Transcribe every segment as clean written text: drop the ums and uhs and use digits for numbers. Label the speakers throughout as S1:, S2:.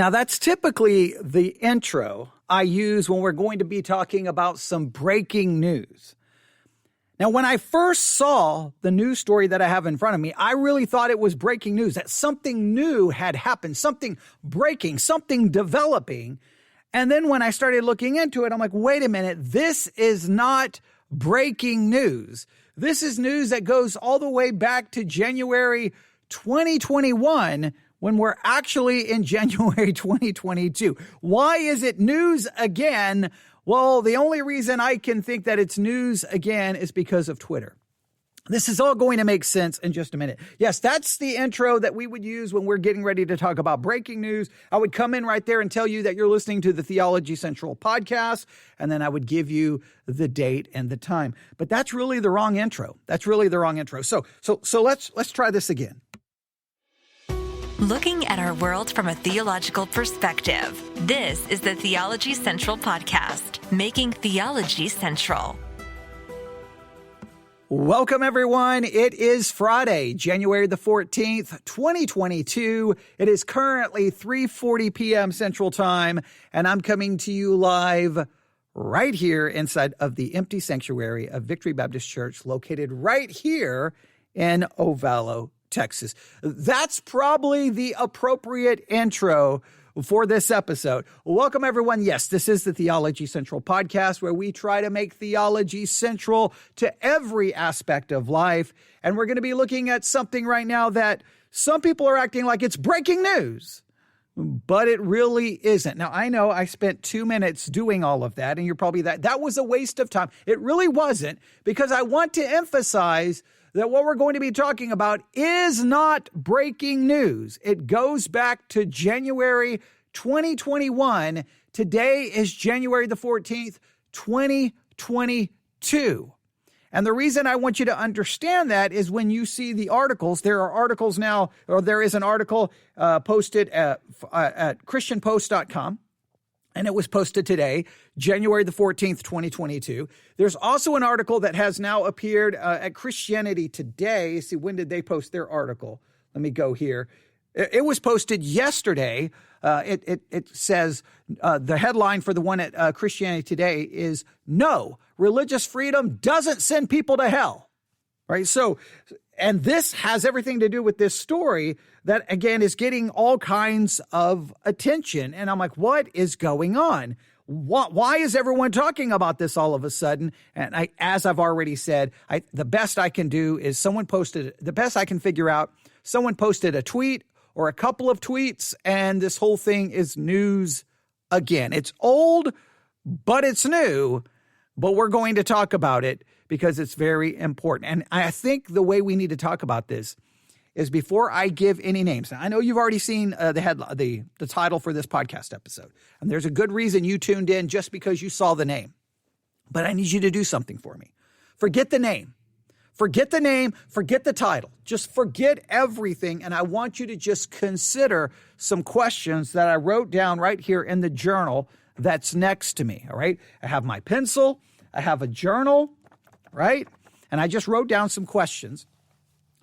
S1: Now, that's typically the intro I use when we're going to be talking about some breaking news. Now, when I first saw the news story that I have in front of me, I really thought it was breaking news, that something new had happened, something breaking, something developing. And then when I started looking into it, I'm like, wait a minute, this is not breaking news. This is news that goes all the way back to January 2021, when we're actually in January 2022. Why is it news again? Well, the only reason I can think that it's news again is because of Twitter. This is all going to make sense in just a minute. Yes, that's the intro that we would use when we're getting ready to talk about breaking news. I would come in right there and tell you that you're listening to the Theology Central podcast, and then I would give you the date and the time. But that's really the wrong intro. That's really the wrong intro. So let's try this again.
S2: Looking at our world from a theological perspective. This is the Theology Central podcast, making theology central.
S1: Welcome, everyone. It is Friday, January the 14th, 2022. It is currently 3:40 p.m. Central Time, and I'm coming to you live right here inside of the empty sanctuary of Victory Baptist Church, located right here in Ovalo, Texas. That's probably the appropriate intro for this episode. Welcome, everyone. Yes, this is the Theology Central podcast, where we try to make theology central to every aspect of life. And we're going to be looking at something right now that some people are acting like it's breaking news, but it really isn't. Now, I know I spent 2 minutes doing all of that, and you're probably that was a waste of time. It really wasn't, because I want to emphasize that what we're going to be talking about is not breaking news. It goes back to January 2021. Today is January the 14th, 2022. And the reason I want you to understand that is when you see the articles, there are articles now, or there is an article posted at christianpost.com. And it was posted today, January the 14th, 2022. There's also an article that has now appeared at Christianity Today. See, when did they post their article? Let me go here. It was posted yesterday. It says the headline for the one at Christianity Today is, "No, religious freedom doesn't send people to hell." Right? So, and this has everything to do with this story that, again, is getting all kinds of attention. And I'm like, what is going on? Why is everyone talking about this all of a sudden? And as I've already said, the best I can do is someone posted a tweet or a couple of tweets, and this whole thing is news again. It's old, but it's new, but we're going to talk about it because it's very important. And I think the way we need to talk about this is before I give any names. Now, I know you've already seen the title for this podcast episode, and there's a good reason you tuned in just because you saw the name. But I need you to do something for me. Forget the name. Forget the name. Forget the title. Just forget everything, and I want you to just consider some questions that I wrote down right here in the journal that's next to me, all right? I have my pencil. I have a journal, right? And I just wrote down some questions.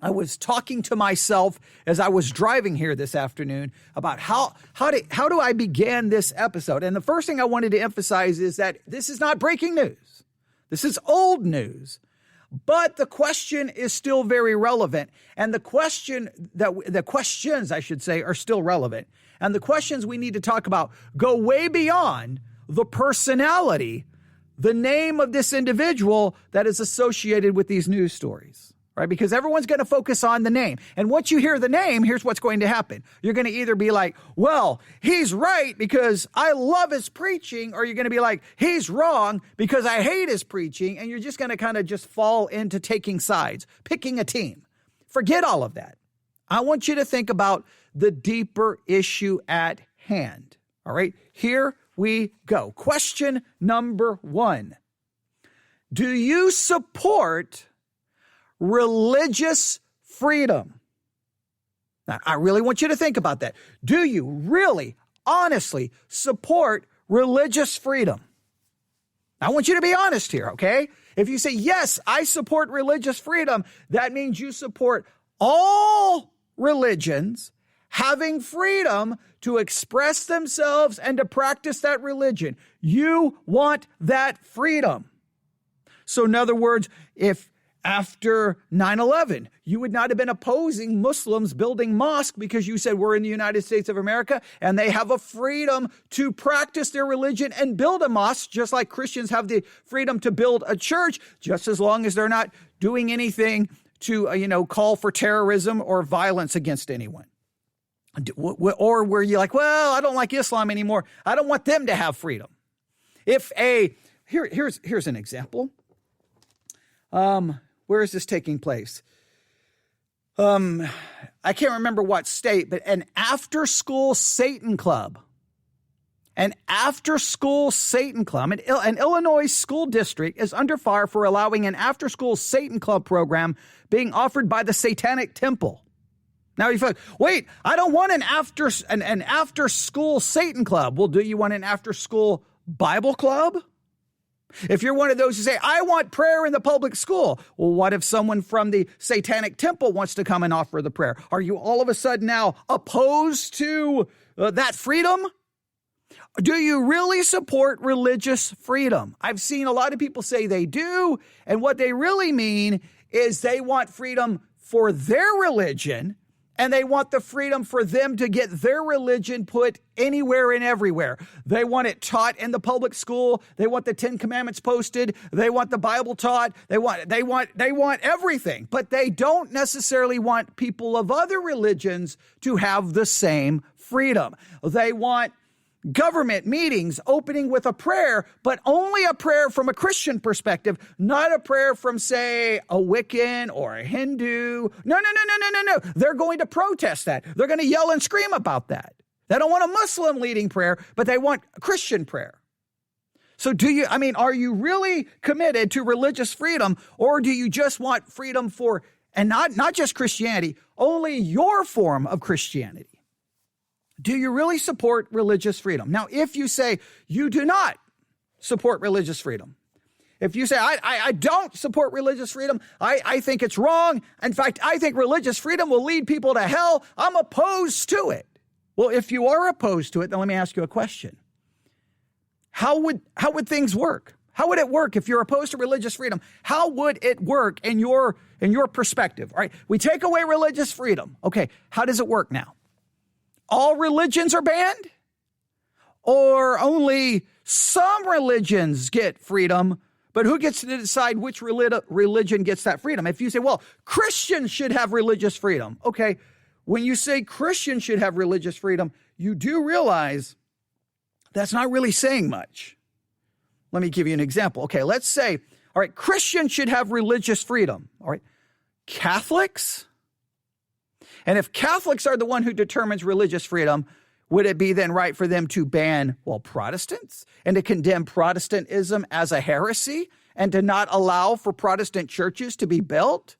S1: I was talking to myself as I was driving here this afternoon about how do I begin this episode? And the first thing I wanted to emphasize is that this is not breaking news. This is old news. But the question is still very relevant. And the questions, I should say, are still relevant. And the questions we need to talk about go way beyond the personality, the name of this individual that is associated with these news stories, right? Because everyone's going to focus on the name. And once you hear the name, here's what's going to happen. You're going to either be like, well, he's right because I love his preaching, or you're going to be like, he's wrong because I hate his preaching. And you're just going to kind of just fall into taking sides, picking a team. Forget all of that. I want you to think about the deeper issue at hand. All right, here we go. Question number 1. Do you support religious freedom? Now, I really want you to think about that. Do you really, honestly support religious freedom? I want you to be honest here, okay? If you say, yes, I support religious freedom, that means you support all religions having freedom to express themselves and to practice that religion. You want that freedom. So in other words, if after 9/11, you would not have been opposing Muslims building mosques because you said we're in the United States of America and they have a freedom to practice their religion and build a mosque, just like Christians have the freedom to build a church, just as long as they're not doing anything to, call for terrorism or violence against anyone. Or where you're like, well, I don't like Islam anymore. I don't want them to have freedom. Here's an example. Where is this taking place? I can't remember what state, but an after-school Satan club. An after-school Satan club. An Illinois school district is under fire for allowing an after-school Satan club program being offered by the Satanic Temple. Now you think, wait, I don't want an after-school Satan club. Well, do you want an after-school Bible club? If you're one of those who say, I want prayer in the public school, well, what if someone from the Satanic Temple wants to come and offer the prayer? Are you all of a sudden now opposed to that freedom? Do you really support religious freedom? I've seen a lot of people say they do, and what they really mean is they want freedom for their religion, and they want the freedom for them to get their religion put anywhere and everywhere. They want it taught in the public school. They want the 10 Commandments posted. They want the Bible taught. They want everything. But they don't necessarily want people of other religions to have the same freedom. They want government meetings opening with a prayer, but only a prayer from a Christian perspective, not a prayer from, say, a Wiccan or a Hindu. No. They're going to protest that. They're going to yell and scream about that. They don't want a Muslim leading prayer, but they want a Christian prayer. So are you really committed to religious freedom, or do you just want freedom for, and not just Christianity, only your form of Christianity? Do you really support religious freedom? Now, if you say you do not support religious freedom, if you say, I don't support religious freedom, I think it's wrong. In fact, I think religious freedom will lead people to hell. I'm opposed to it. Well, if you are opposed to it, then let me ask you a question. How would things work? How would it work if you're opposed to religious freedom? How would it work in your perspective? All right, we take away religious freedom. Okay, how does it work now? All religions are banned? Or only some religions get freedom, but who gets to decide which religion gets that freedom? If you say, well, Christians should have religious freedom. Okay, when you say Christians should have religious freedom, you do realize that's not really saying much. Let me give you an example. Okay, let's say, all right, Christians should have religious freedom. All right, Catholics? And if Catholics are the one who determines religious freedom, would it be then right for them to ban, Protestants and to condemn Protestantism as a heresy and to not allow for Protestant churches to be built?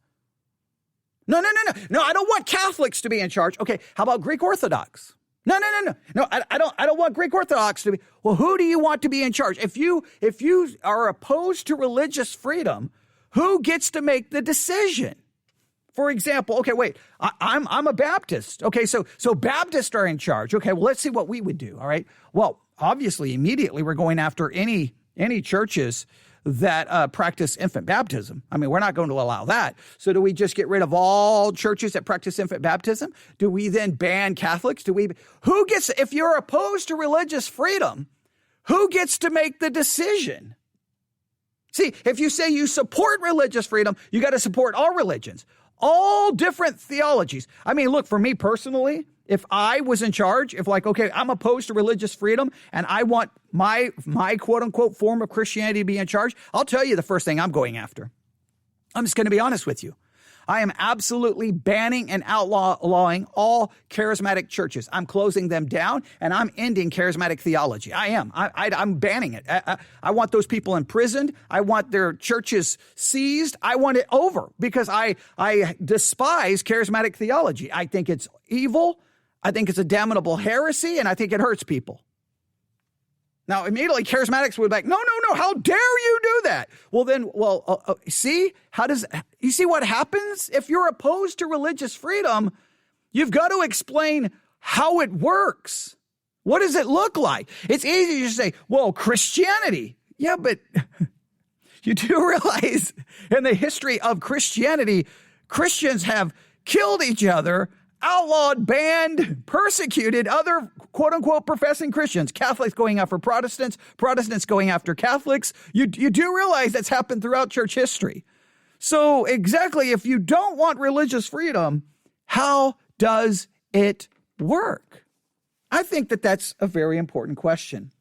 S1: No, I don't want Catholics to be in charge. Okay, how about Greek Orthodox? No, I don't want Greek Orthodox to be. Well, who do you want to be in charge? If you are opposed to religious freedom, who gets to make the decision? For example, okay, wait, I'm a Baptist. Okay, so Baptists are in charge. Okay, well, let's see what we would do, all right? Well, obviously, immediately we're going after any churches that practice infant baptism. I mean, we're not going to allow that. So do we just get rid of all churches that practice infant baptism? Do we then ban Catholics? If you're opposed to religious freedom, who gets to make the decision? See, if you say you support religious freedom, you got to support all religions. All different theologies. I mean, look, for me personally, if I was in charge, I'm opposed to religious freedom and I want my quote unquote form of Christianity to be in charge, I'll tell you the first thing I'm going after. I'm just going to be honest with you. I am absolutely banning and outlawing all charismatic churches. I'm closing them down and I'm ending charismatic theology. I am. I'm banning it. I want those people imprisoned. I want their churches seized. I want it over because I despise charismatic theology. I think it's evil. I think it's a damnable heresy, and I think it hurts people. Now, immediately, charismatics would be like, no, how dare you do that? See? You see what happens? If you're opposed to religious freedom, You've got to explain how it works. What does it look like? It's easy to say, well, Christianity. Yeah, but you do realize in the history of Christianity, Christians have killed each other, outlawed, banned, persecuted other quote unquote professing Christians, Catholics going after Protestants, Protestants going after Catholics. You do realize that's happened throughout church history. So exactly, if you don't want religious freedom, how does it work? I think that that's a very important question.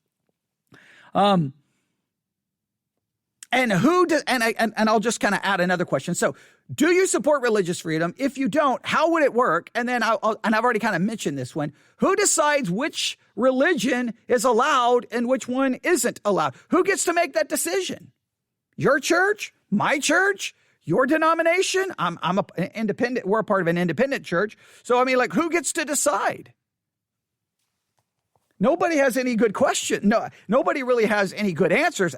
S1: And who does, and I'll just kind of add another question. So, do you support religious freedom? If you don't, how would it work? And then I've already kind of mentioned this one. Who decides which religion is allowed and which one isn't allowed? Who gets to make that decision? Your church? My church? Your denomination? I'm an independent. We're a part of an independent church. So, I mean, like, who gets to decide? Nobody has any good question. No, nobody really has any good answers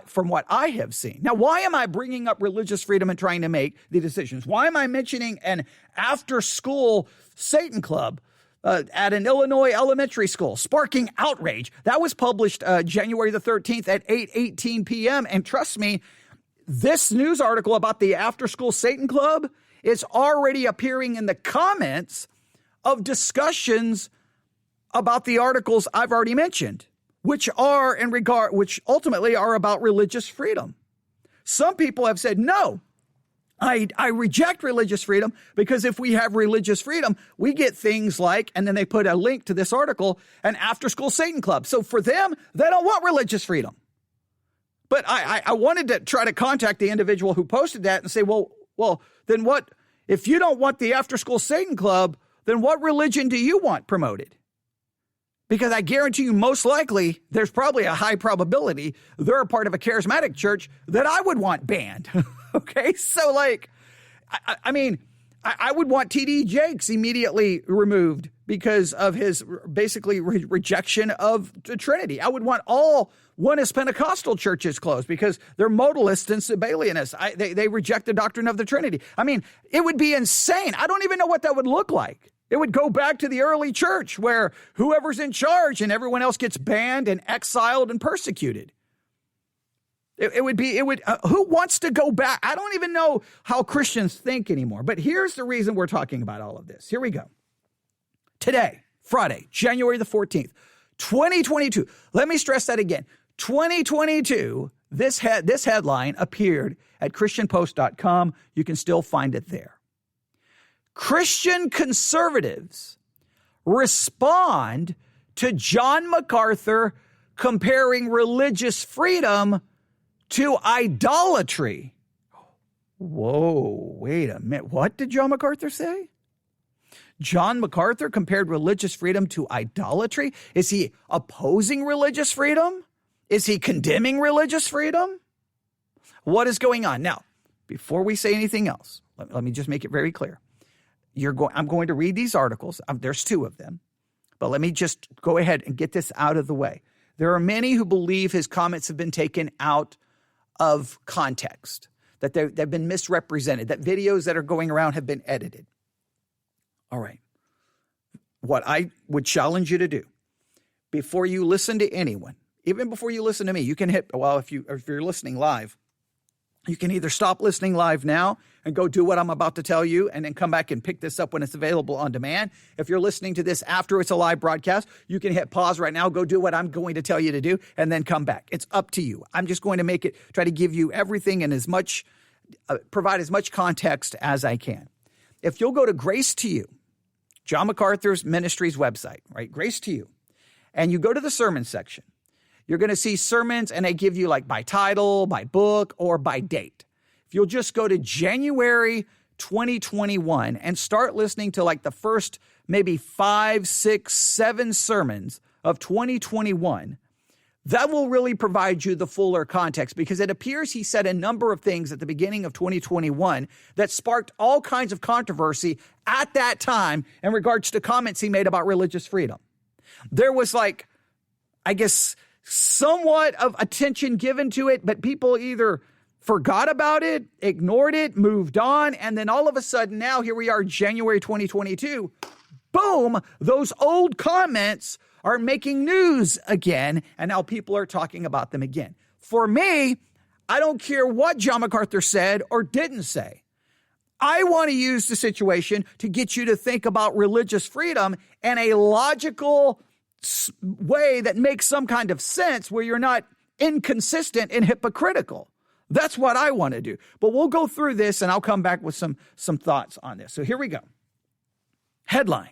S1: from what I have seen. Now, why am I bringing up religious freedom and trying to make the decisions? Why am I mentioning an after-school Satan club at an Illinois elementary school, sparking outrage? That was published January the 13th at 8:18 p.m. And trust me, this news article about the after-school Satan club is already appearing in the comments of discussions about the articles I've already mentioned, which ultimately are about religious freedom. Some people have said, no, I reject religious freedom because if we have religious freedom, we get things like, and then they put a link to this article, an after-school Satan club. So for them, they don't want religious freedom. But I wanted to try to contact the individual who posted that and say, well, then what, if you don't want the after-school Satan club, then what religion do you want promoted? Because I guarantee you, most likely, there's probably a high probability they're a part of a charismatic church that I would want banned. Okay? So, like, I mean, I would want T.D. Jakes immediately removed because of his basically rejection of the Trinity. I would want all Oneness Pentecostal churches closed because they're modalists and Sabellianists. They reject the doctrine of the Trinity. I mean, it would be insane. I don't even know what that would look like. It would go back to the early church where whoever's in charge and everyone else gets banned and exiled and persecuted. Who wants to go back? I don't even know how Christians think anymore. But here's the reason we're talking about all of this. Here we go. Today, Friday, January the 14th, 2022. Let me stress that again. 2022, this headline appeared at christianpost.com. You can still find it there. Christian conservatives respond to John MacArthur comparing religious freedom to idolatry. Whoa, wait a minute. What did John MacArthur say? John MacArthur compared religious freedom to idolatry? Is he opposing religious freedom? Is he condemning religious freedom? What is going on? Now, before we say anything else, let me just make it very clear. I'm going to read these articles. There's two of them. But let me just go ahead and get this out of the way. There are many who believe his comments have been taken out of context, that they've been misrepresented, that videos that are going around have been edited. All right. What I would challenge you to do before you listen to anyone, even before you listen to me, you can hit, well, if you're listening live, you can either stop listening live now and go do what I'm about to tell you and then come back and pick this up when it's available on demand. If you're listening to this after it's a live broadcast, you can hit pause right now, go do what I'm going to tell you to do, and then come back. It's up to you. I'm just going to try to give you everything and provide as much context as I can. If you'll go to Grace to You, John MacArthur's ministry's website, right? Grace to You. And you go to the sermon section. You're going to see sermons, and they give you like by title, by book, or by date. If you'll just go to January 2021 and start listening to like the first maybe 5, 6, 7 sermons of 2021, that will really provide you the fuller context, because it appears he said a number of things at the beginning of 2021 that sparked all kinds of controversy at that time in regards to comments he made about religious freedom. There was like, I guess, somewhat of attention given to it, but people either forgot about it, ignored it, moved on, and then all of a sudden now here we are, January 2022. boom, those old comments are making news again, and now people are talking about them again. For me, I don't care what John MacArthur said or didn't say. I want to use the situation to get you to think about religious freedom in a logical way that makes some kind of sense where you're not inconsistent and hypocritical. That's what I want to do. But we'll go through this and I'll come back with some thoughts on this. So here we go. Headline: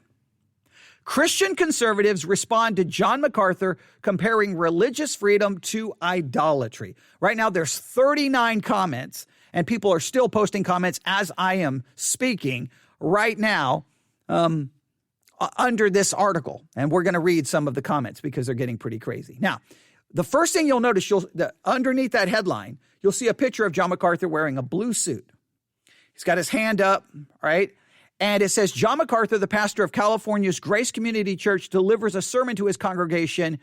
S1: Christian conservatives respond to John MacArthur comparing religious freedom to idolatry. Right now, there's 39 comments, and people are still posting comments as I am speaking right now under this article. And we're going to read some of the comments because they're getting pretty crazy. Now, the first thing you'll notice, underneath that headline, you'll see a picture of John MacArthur wearing a blue suit. He's got his hand up, right? And it says, John MacArthur, the pastor of California's Grace Community Church, delivers a sermon to his congregation,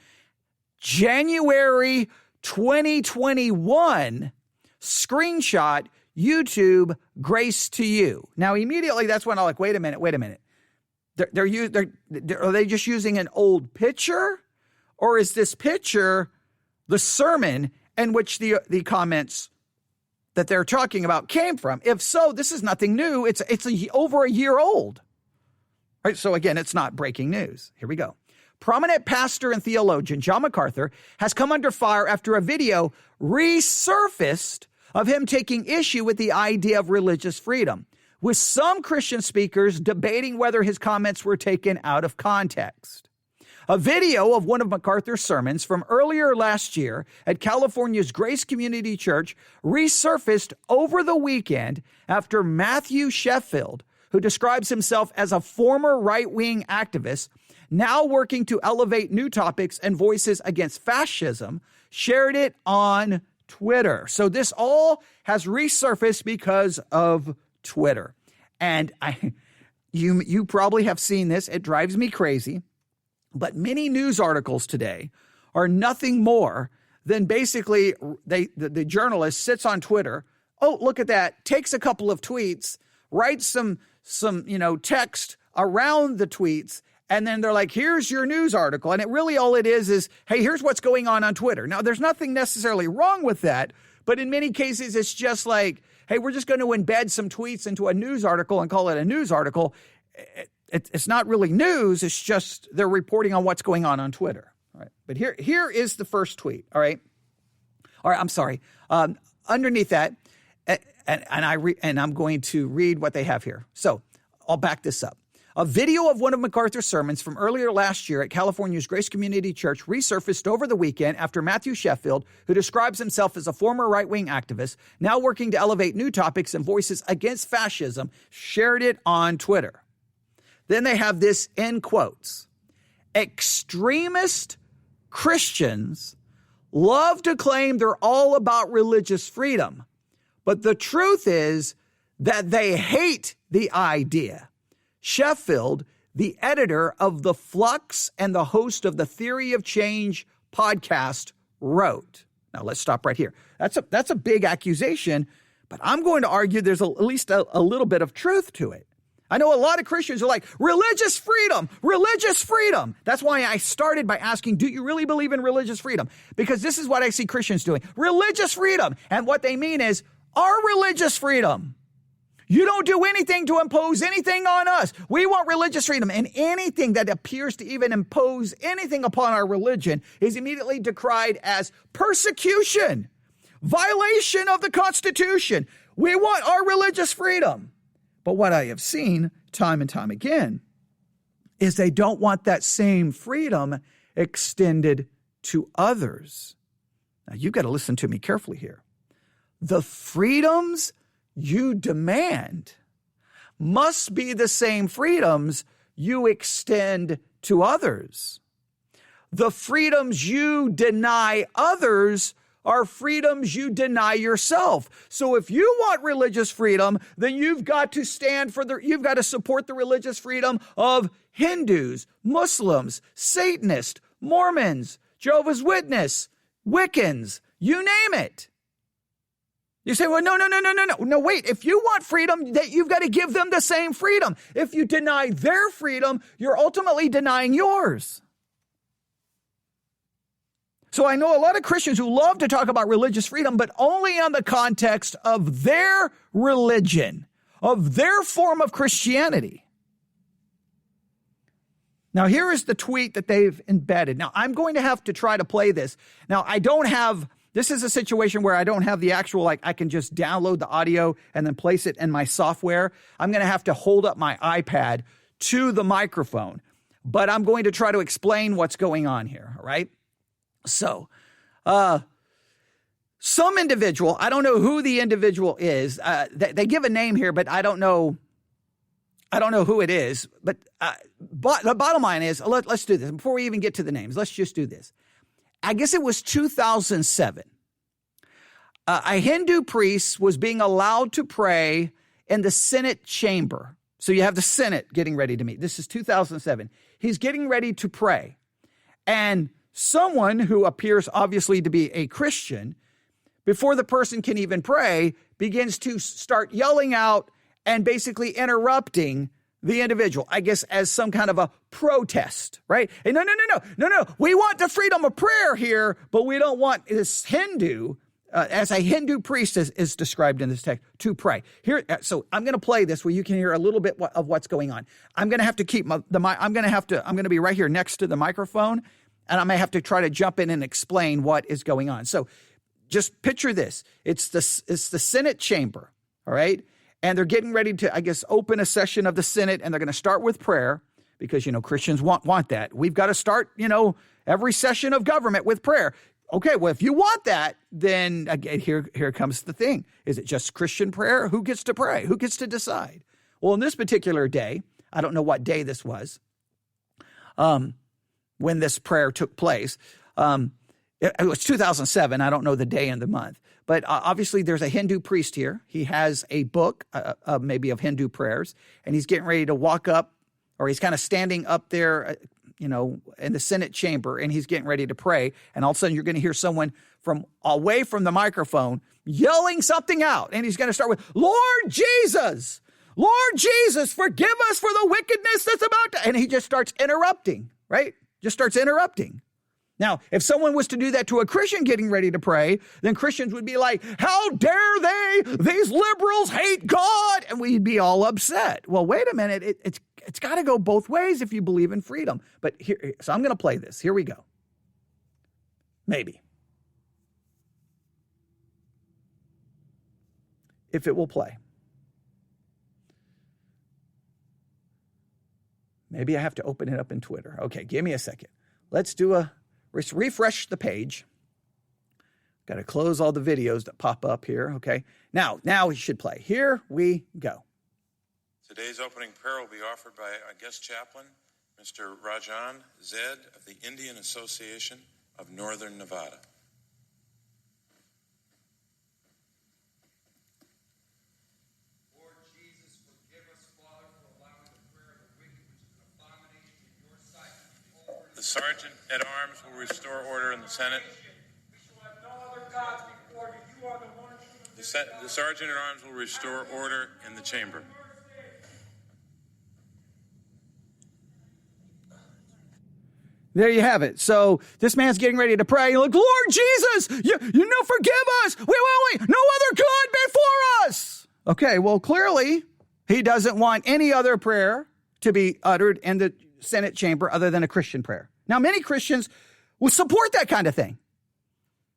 S1: January 2021, screenshot, YouTube, grace to you. Now, immediately that's when I'm like, wait a minute. Are they just using an old picture? Or is this picture the sermon in which the comments that they're talking about came from? If so, this is nothing new. It's over a year old. All right, so again, it's not breaking news. Here we go. Prominent pastor and theologian John MacArthur has come under fire after a video resurfaced of him taking issue with the idea of religious freedom, with some Christian speakers debating whether his comments were taken out of context. A video of one of MacArthur's sermons from earlier last year at California's Grace Community Church resurfaced over the weekend after Matthew Sheffield, who describes himself as a former right-wing activist, now working to elevate new topics and voices against fascism, shared it on Twitter. So this all has resurfaced because of Twitter. And you probably have seen this. It drives me crazy. But many news articles today are nothing more than basically the journalist sits on Twitter. Oh, look at that. Takes a couple of tweets, writes some text around the tweets, and then they're like, here's your news article. And it really all it is, hey, here's what's going on Twitter. Now, there's nothing necessarily wrong with that, but in many cases, it's just like, hey, we're just going to embed some tweets into a news article and call it a news article. It's not really news. It's just they're reporting on what's going on Twitter. All right. But here is the first tweet. All right. I'm sorry. Underneath that, and I'm going to read what they have here. So I'll back this up. A video of one of MacArthur's sermons from earlier last year at California's Grace Community Church resurfaced over the weekend after Matthew Sheffield, who describes himself as a former right-wing activist, now working to elevate new topics and voices against fascism, shared it on Twitter. Then they have this in quotes. Extremist Christians love to claim they're all about religious freedom, but the truth is that they hate the idea. Sheffield, the editor of The Flux and the host of the Theory of Change podcast, wrote. Now let's stop right here. That's a big accusation, but I'm going to argue there's at least a little bit of truth to it. I know a lot of Christians are like, religious freedom, religious freedom. That's why I started by asking, do you really believe in religious freedom? Because this is what I see Christians doing. Religious freedom. And what they mean is our religious freedom. You don't do anything to impose anything on us. We want religious freedom. And anything that appears to even impose anything upon our religion is immediately decried as persecution, violation of the Constitution. We want our religious freedom. But what I have seen time and time again is they don't want that same freedom extended to others. Now, you've got to listen to me carefully here. The freedoms you demand must be the same freedoms you extend to others. The freedoms you deny others are freedoms you deny yourself. So if you want religious freedom, then you've got to you've got to support the religious freedom of Hindus, Muslims, Satanists, Mormons, Jehovah's Witnesses, Wiccans, you name it. You say, well, no, wait. If you want freedom, you've got to give them the same freedom. If you deny their freedom, you're ultimately denying yours. So I know a lot of Christians who love to talk about religious freedom, but only on the context of their religion, of their form of Christianity. Now, here is the tweet that they've embedded. Now, I'm going to have to try to play this. Now, this is a situation where I don't have the actual, I can just download the audio and then place it in my software. I'm going to have to hold up my iPad to the microphone, but I'm going to try to explain what's going on here, all right? So, some individual, I don't know who the individual is. They give a name here, but I don't know who it is. But the bottom line is, let's do this. Before we even get to the names, let's just do this. I guess it was 2007. A Hindu priest was being allowed to pray in the Senate chamber. So you have the Senate getting ready to meet. This is 2007. He's getting ready to pray. And someone who appears obviously to be a Christian, before the person can even pray, begins to start yelling out and basically interrupting the individual, I guess, as some kind of a protest, right? Hey, no. We want the freedom of prayer here, but we don't want this Hindu, as a Hindu priest is described in this text, to pray. Here, so I'm going to play this where you can hear a little bit of what's going on. I'm going to have to keep I'm going to be right here next to the microphone, and I may have to try to jump in and explain what is going on. So just picture this. It's the Senate chamber, all right? And they're getting ready to, I guess, open a session of the Senate, and they're going to start with prayer because, Christians want that. We've got to start, every session of government with prayer. Okay, well, if you want that, then again, here comes the thing. Is it just Christian prayer? Who gets to pray? Who gets to decide? Well, in this particular day, I don't know what day this was, when this prayer took place. It was 2007. I don't know the day and the month. But obviously there's a Hindu priest here. He has a book, maybe of Hindu prayers, and he's getting ready to walk up, or he's kind of standing up there, in the Senate chamber, and he's getting ready to pray. And all of a sudden you're going to hear someone from away from the microphone yelling something out. And he's going to start with, Lord Jesus, forgive us for the wickedness that's about to, and he just starts interrupting, right? Just starts interrupting. Now, if someone was to do that to a Christian getting ready to pray, then Christians would be like, how dare they? These liberals hate God. And we'd be all upset. Well, wait a minute. It's got to go both ways if you believe in freedom. But here, so I'm going to play this. Here we go. Maybe. If it will play. Maybe I have to open it up in Twitter. Okay, give me a second. Let's refresh the page. Got to close all the videos that pop up here. Okay. Now we should play. Here we go.
S3: Today's opening prayer will be offered by our guest chaplain, Mr. Rajan Zed of the Indian Association of Northern Nevada.
S4: Lord Jesus, forgive us, Father, for allowing the prayer of the wicked, which is an abomination in your sight.
S3: The Sergeant at Arms will restore order in the Senate.
S4: We shall have no other gods before you. You are the one true.
S3: The Sergeant at Arms will restore order in the chamber.
S1: There you have it. So this man's getting ready to pray. Look, Lord Jesus, you forgive us. We no other God before us. Okay, well, clearly he doesn't want any other prayer to be uttered in the Senate chamber other than a Christian prayer. Now, many Christians will support that kind of thing.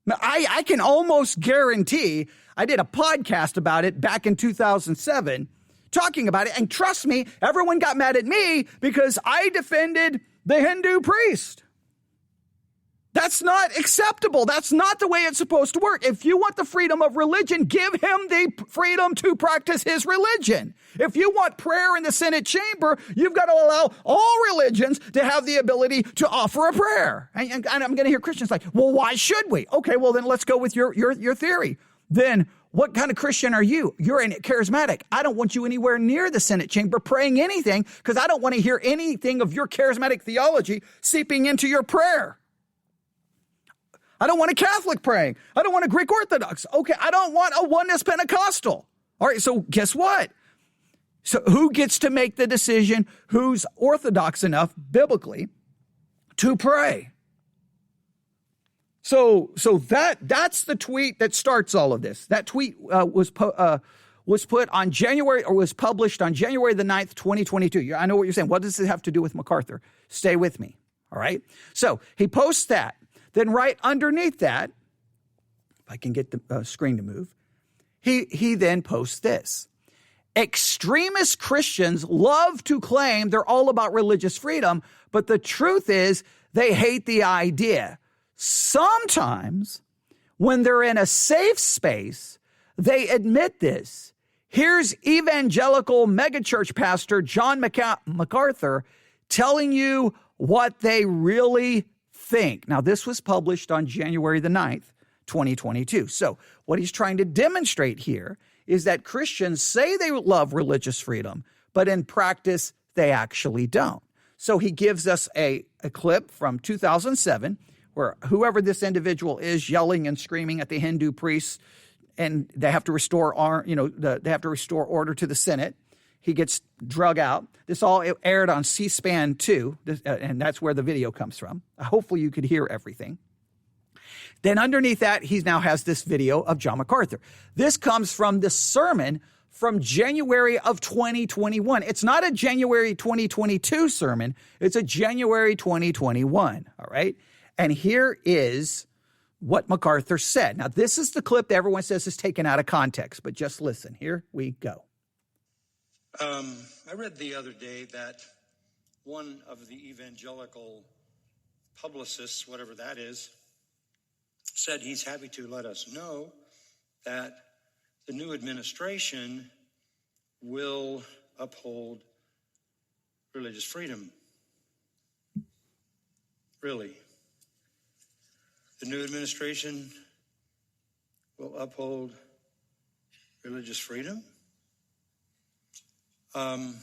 S1: Now, I can almost guarantee, I did a podcast about it back in 2007, talking about it. And trust me, everyone got mad at me because I defended the Hindu priest. That's not acceptable. That's not the way it's supposed to work. If you want the freedom of religion, give him the freedom to practice his religion. If you want prayer in the Senate chamber, you've got to allow all religions to have the ability to offer a prayer. And I'm going to hear Christians like, well, why should we? Okay, well, then let's go with your theory. Then what kind of Christian are you? You're a charismatic. I don't want you anywhere near the Senate chamber praying anything because I don't want to hear anything of your charismatic theology seeping into your prayer. I don't want a Catholic praying. I don't want a Greek Orthodox. Okay, I don't want a oneness Pentecostal. All right, so guess what? So who gets to make the decision who's orthodox enough biblically to pray? So that's the tweet that starts all of this. That tweet was put on January, or was published on January the 9th, 2022. I know what you're saying. What does it have to do with MacArthur? Stay with me. All right. So he posts that. Then right underneath that, if I can get the screen to move, he then posts this. Extremist Christians love to claim they're all about religious freedom, but the truth is they hate the idea. Sometimes when they're in a safe space, they admit this. Here's evangelical megachurch pastor John MacArthur telling you what they really think. Now, this was published on January the 9th, 2022. So what he's trying to demonstrate here is that Christians say they love religious freedom, but in practice, they actually don't. So he gives us a clip from 2007 where whoever this individual is yelling and screaming at the Hindu priests, and they have to restore order to the Senate. He gets drug out. This all aired on C-SPAN 2, and that's where the video comes from. Hopefully you could hear everything. Then underneath that, he now has this video of John MacArthur. This comes from the sermon from January of 2021. It's not a January 2022 sermon. It's a January 2021, all right? And here is what MacArthur said. Now, this is the clip that everyone says is taken out of context, but just listen. Here we go.
S5: I read the other day that one of the evangelical publicists, whatever that is, said he's happy to let us know that the new administration will uphold religious freedom. Really? The new administration will uphold religious freedom? I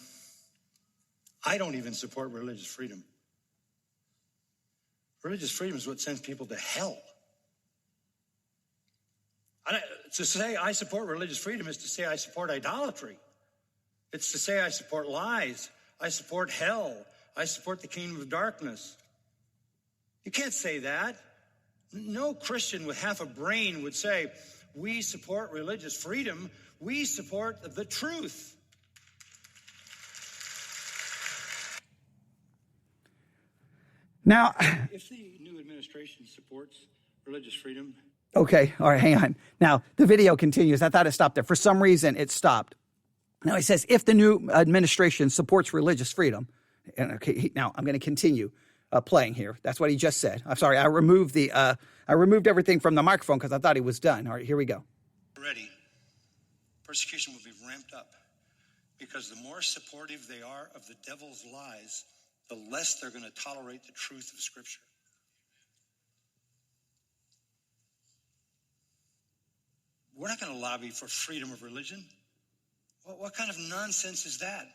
S5: don't even support religious freedom. Religious freedom is what sends people to hell. To say I support religious freedom is to say I support idolatry. It's to say I support lies. I support hell. I support the kingdom of darkness. You can't say that. No Christian with half a brain would say, we support religious freedom. We support the truth.
S1: Now,
S5: if the new administration supports religious freedom.
S1: Okay, all right, hang on. Now, the video continues. I thought it stopped there. For some reason, it stopped. Now, he says, if the new administration supports religious freedom, and okay, now I'm going to continue playing here. That's what he just said. I'm sorry, I removed everything from the microphone because I thought he was done. All right, here we go.
S5: Already, persecution will be ramped up because the more supportive they are of the devil's lies, the less they're going to tolerate the truth of Scripture. We're not going to lobby for freedom of religion. What kind of nonsense is that?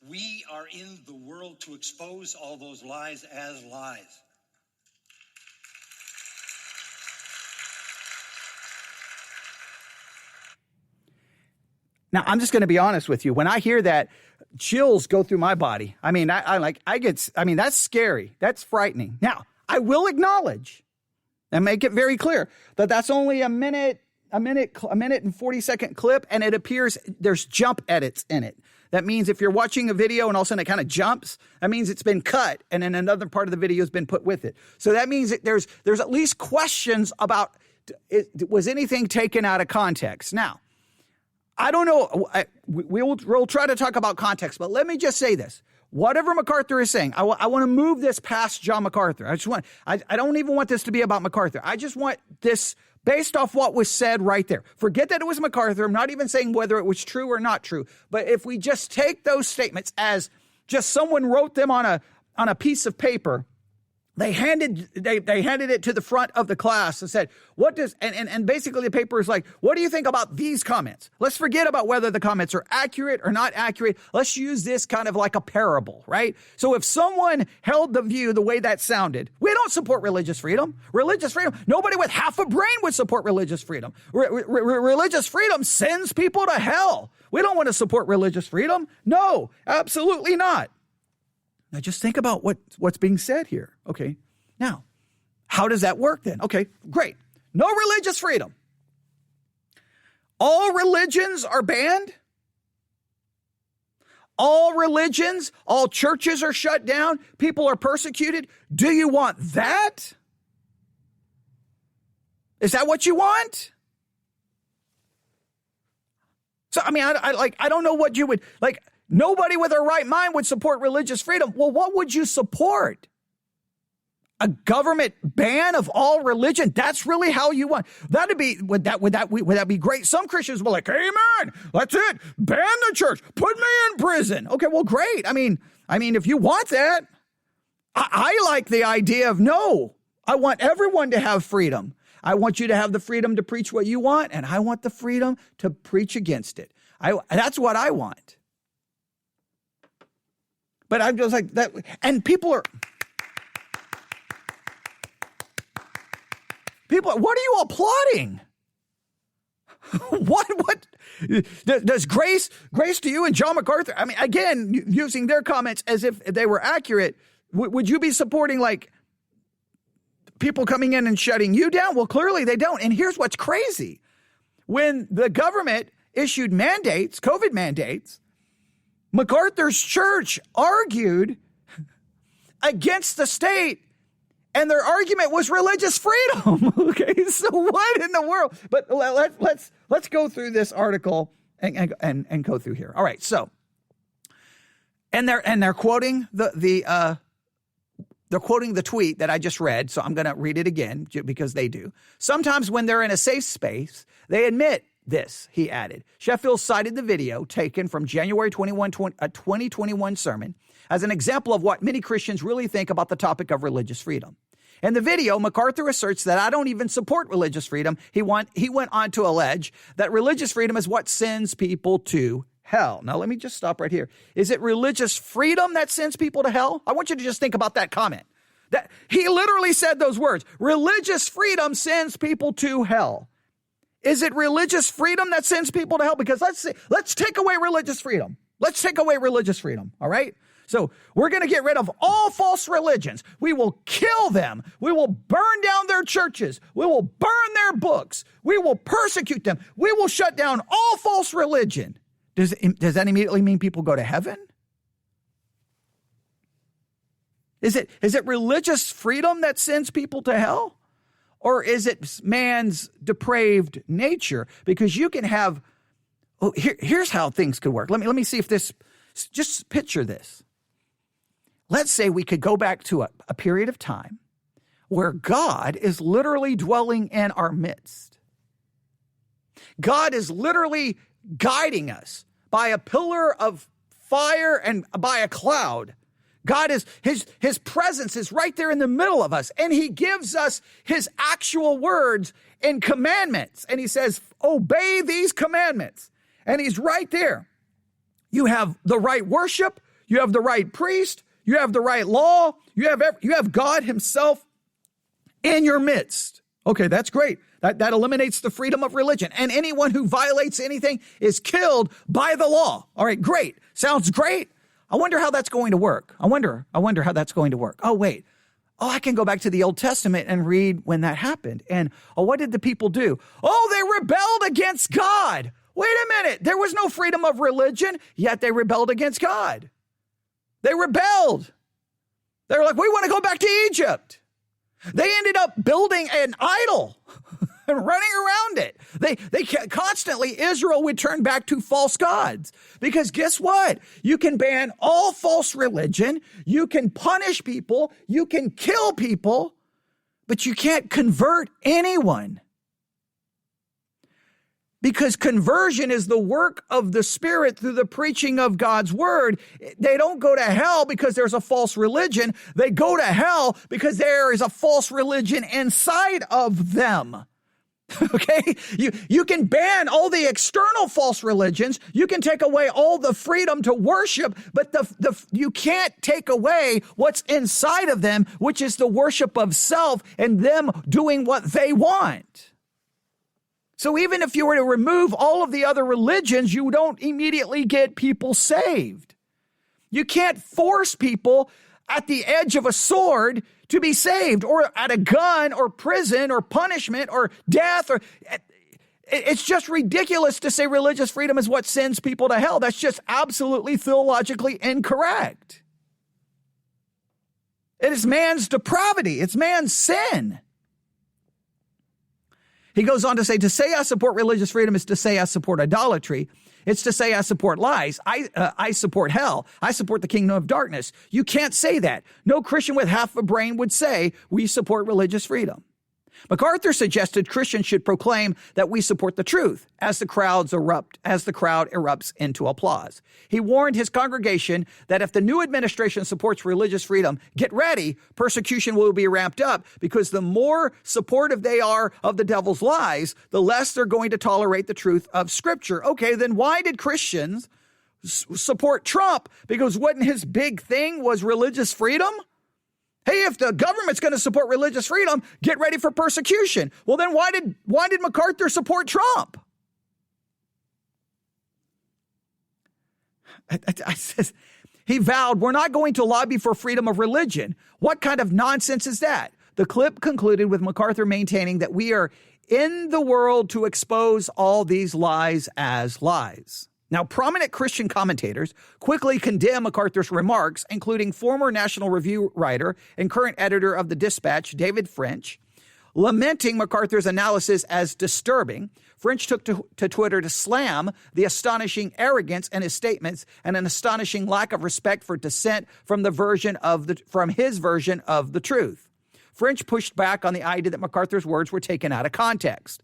S5: We are in the world to expose all those lies as lies.
S1: Now, I'm just going to be honest with you. When I hear that, chills go through my body. I mean, that's scary. That's frightening. Now, I will acknowledge and make it very clear that that's only a minute and 40-second clip, and it appears there's jump edits in it. That means if you're watching a video and all of a sudden it kind of jumps, that means it's been cut and then another part of the video has been put with it. So that means that there's at least questions about, was anything taken out of context? Now, I don't know. We'll try to talk about context, but let me just say this. Whatever MacArthur is saying, I want to move this past John MacArthur. I don't even want this to be about MacArthur. I just want this based off what was said right there. Forget that it was MacArthur. I'm not even saying whether it was true or not true. But if we just take those statements as just someone wrote them on a piece of paper, They handed it to the front of the class and said, what does, and basically the paper is like, what do you think about these comments? Let's forget about whether the comments are accurate or not accurate. Let's use this kind of like a parable, right? So if someone held the view the way that sounded, we don't support religious freedom. Religious freedom, nobody with half a brain would support religious freedom. Religious freedom sends people to hell. We don't want to support religious freedom. No, absolutely not. Now, just think about what's being said here. Okay, now, how does that work then? Okay, great. No religious freedom. All religions are banned. All religions, all churches are shut down. People are persecuted. Do you want that? Is that what you want? So, I mean, I don't know what you would, like, nobody with a right mind would support religious freedom. Well, what would you support? A government ban of all religion? That's really how you want. Would that be great? Some Christians will be like, amen, that's it. Ban the church. Put me in prison. Okay, well, great. I mean, if you want that, I like the idea of no. I want everyone to have freedom. I want you to have the freedom to preach what you want, and I want the freedom to preach against it. That's what I want. But I'm just like that, and people, what are you applauding? What does grace to you and John MacArthur? I mean, again, using their comments as if they were accurate, would you be supporting like people coming in and shutting you down? Well, clearly they don't. And here's what's crazy. When the government issued mandates, COVID mandates, MacArthur's church argued against the state, and their argument was religious freedom. Okay, so what in the world? But let's go through this article and go through here. All right, so and they're quoting they're quoting the tweet that I just read, so I'm going to read it again because they do. Sometimes when they're in a safe space, they admit this, he added. Sheffield cited the video taken from January 2021 sermon as an example of what many Christians really think about the topic of religious freedom. In the video, MacArthur asserts that I don't even support religious freedom. He went on to allege that religious freedom is what sends people to hell. Now, let me just stop right here. Is it religious freedom that sends people to hell? I want you to just think about that comment. That he literally said those words. Religious freedom sends people to hell. Is it religious freedom that sends people to hell? Because let's take away religious freedom. Let's take away religious freedom, all right? So we're going to get rid of all false religions. We will kill them. We will burn down their churches. We will burn their books. We will persecute them. We will shut down all false religion. Does that immediately mean people go to heaven? Is it religious freedom that sends people to hell? Or is it man's depraved nature? Because you can have, here's how things could work. Let me see if this, just picture this. Let's say we could go back to a period of time where God is literally dwelling in our midst. God is literally guiding us by a pillar of fire and by a cloud. God is, his presence is right there in the middle of us, and he gives us his actual words and commandments. And he says, obey these commandments. And he's right there. You have the right worship. You have the right priest. You have the right law. You have God himself in your midst. Okay, that's great. That eliminates the freedom of religion. And anyone who violates anything is killed by the law. All right, great. Sounds great. I wonder how that's going to work. I wonder how that's going to work. Oh, wait. Oh, I can go back to the Old Testament and read when that happened. And what did the people do? Oh, they rebelled against God. Wait a minute. There was no freedom of religion, yet they rebelled against God. They rebelled. They were like, we want to go back to Egypt. They ended up building an idol and running around it. They constantly, Israel would turn back to false gods. Because guess what? You can ban all false religion. You can punish people. You can kill people. But you can't convert anyone. Because conversion is the work of the Spirit through the preaching of God's word. They don't go to hell because there's a false religion. They go to hell because there is a false religion inside of them. Okay? You can ban all the external false religions. You can take away all the freedom to worship, but you can't take away what's inside of them, which is the worship of self and them doing what they want. So even if you were to remove all of the other religions, you don't immediately get people saved. You can't force people at the edge of a sword to be saved, or at a gun or prison or punishment or death. Or it's just ridiculous to say religious freedom is what sends people to hell. That's just absolutely theologically incorrect. It is man's depravity. It's man's sin. He goes on to say I support religious freedom is to say I support idolatry. It's to say I support lies. I support hell. I support the kingdom of darkness. You can't say that. No Christian with half a brain would say we support religious freedom. MacArthur suggested Christians should proclaim that we support the truth as the crowd erupts into applause. He warned his congregation that if the new administration supports religious freedom, get ready, persecution will be ramped up, because the more supportive they are of the devil's lies, the less they're going to tolerate the truth of Scripture. Okay, then why did Christians support Trump? Because wasn't his big thing was religious freedom? Hey, if the government's going to support religious freedom, get ready for persecution. Well, then why did MacArthur support Trump? He vowed, we're not going to lobby for freedom of religion. What kind of nonsense is that? The clip concluded with MacArthur maintaining that we are in the world to expose all these lies as lies. Now, prominent Christian commentators quickly condemn MacArthur's remarks, including former National Review writer and current editor of the Dispatch, David French. Lamenting MacArthur's analysis as disturbing, French took to Twitter to slam the astonishing arrogance in his statements and an astonishing lack of respect for dissent from his version of the truth. French pushed back on the idea that MacArthur's words were taken out of context.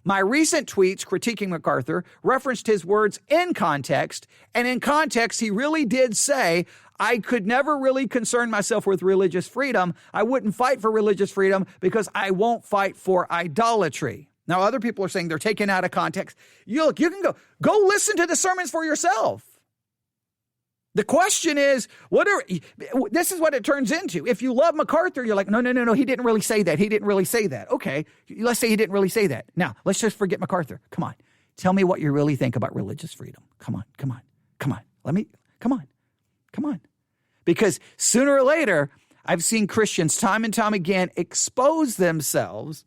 S1: My recent tweets critiquing MacArthur referenced his words in context, and in context, he really did say, I could never really concern myself with religious freedom. I wouldn't fight for religious freedom because I won't fight for idolatry. Now, other people are saying they're taken out of context. You can go listen to the sermons for yourself. The question is, this is what it turns into. If you love MacArthur, you're like, no, he didn't really say that. He didn't really say that. Okay, let's say he didn't really say that. Now, let's just forget MacArthur. Come on. Tell me what you really think about religious freedom. Come on. Come on. Because sooner or later, I've seen Christians time and time again expose themselves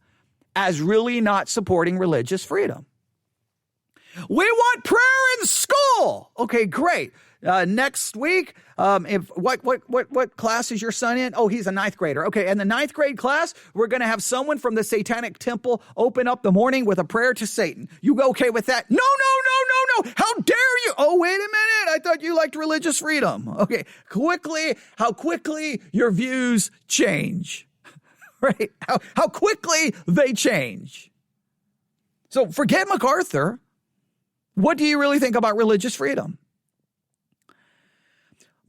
S1: as really not supporting religious freedom. We want prayer in school. Okay, great. Next week, what class is your son in? Oh, he's a ninth grader. Okay, in the ninth grade class, we're going to have someone from the Satanic Temple open up the morning with a prayer to Satan. You go okay with that? No. How dare you? Oh, wait a minute. I thought you liked religious freedom. Okay, how quickly your views change, right? How quickly they change. So forget MacArthur. What do you really think about religious freedom?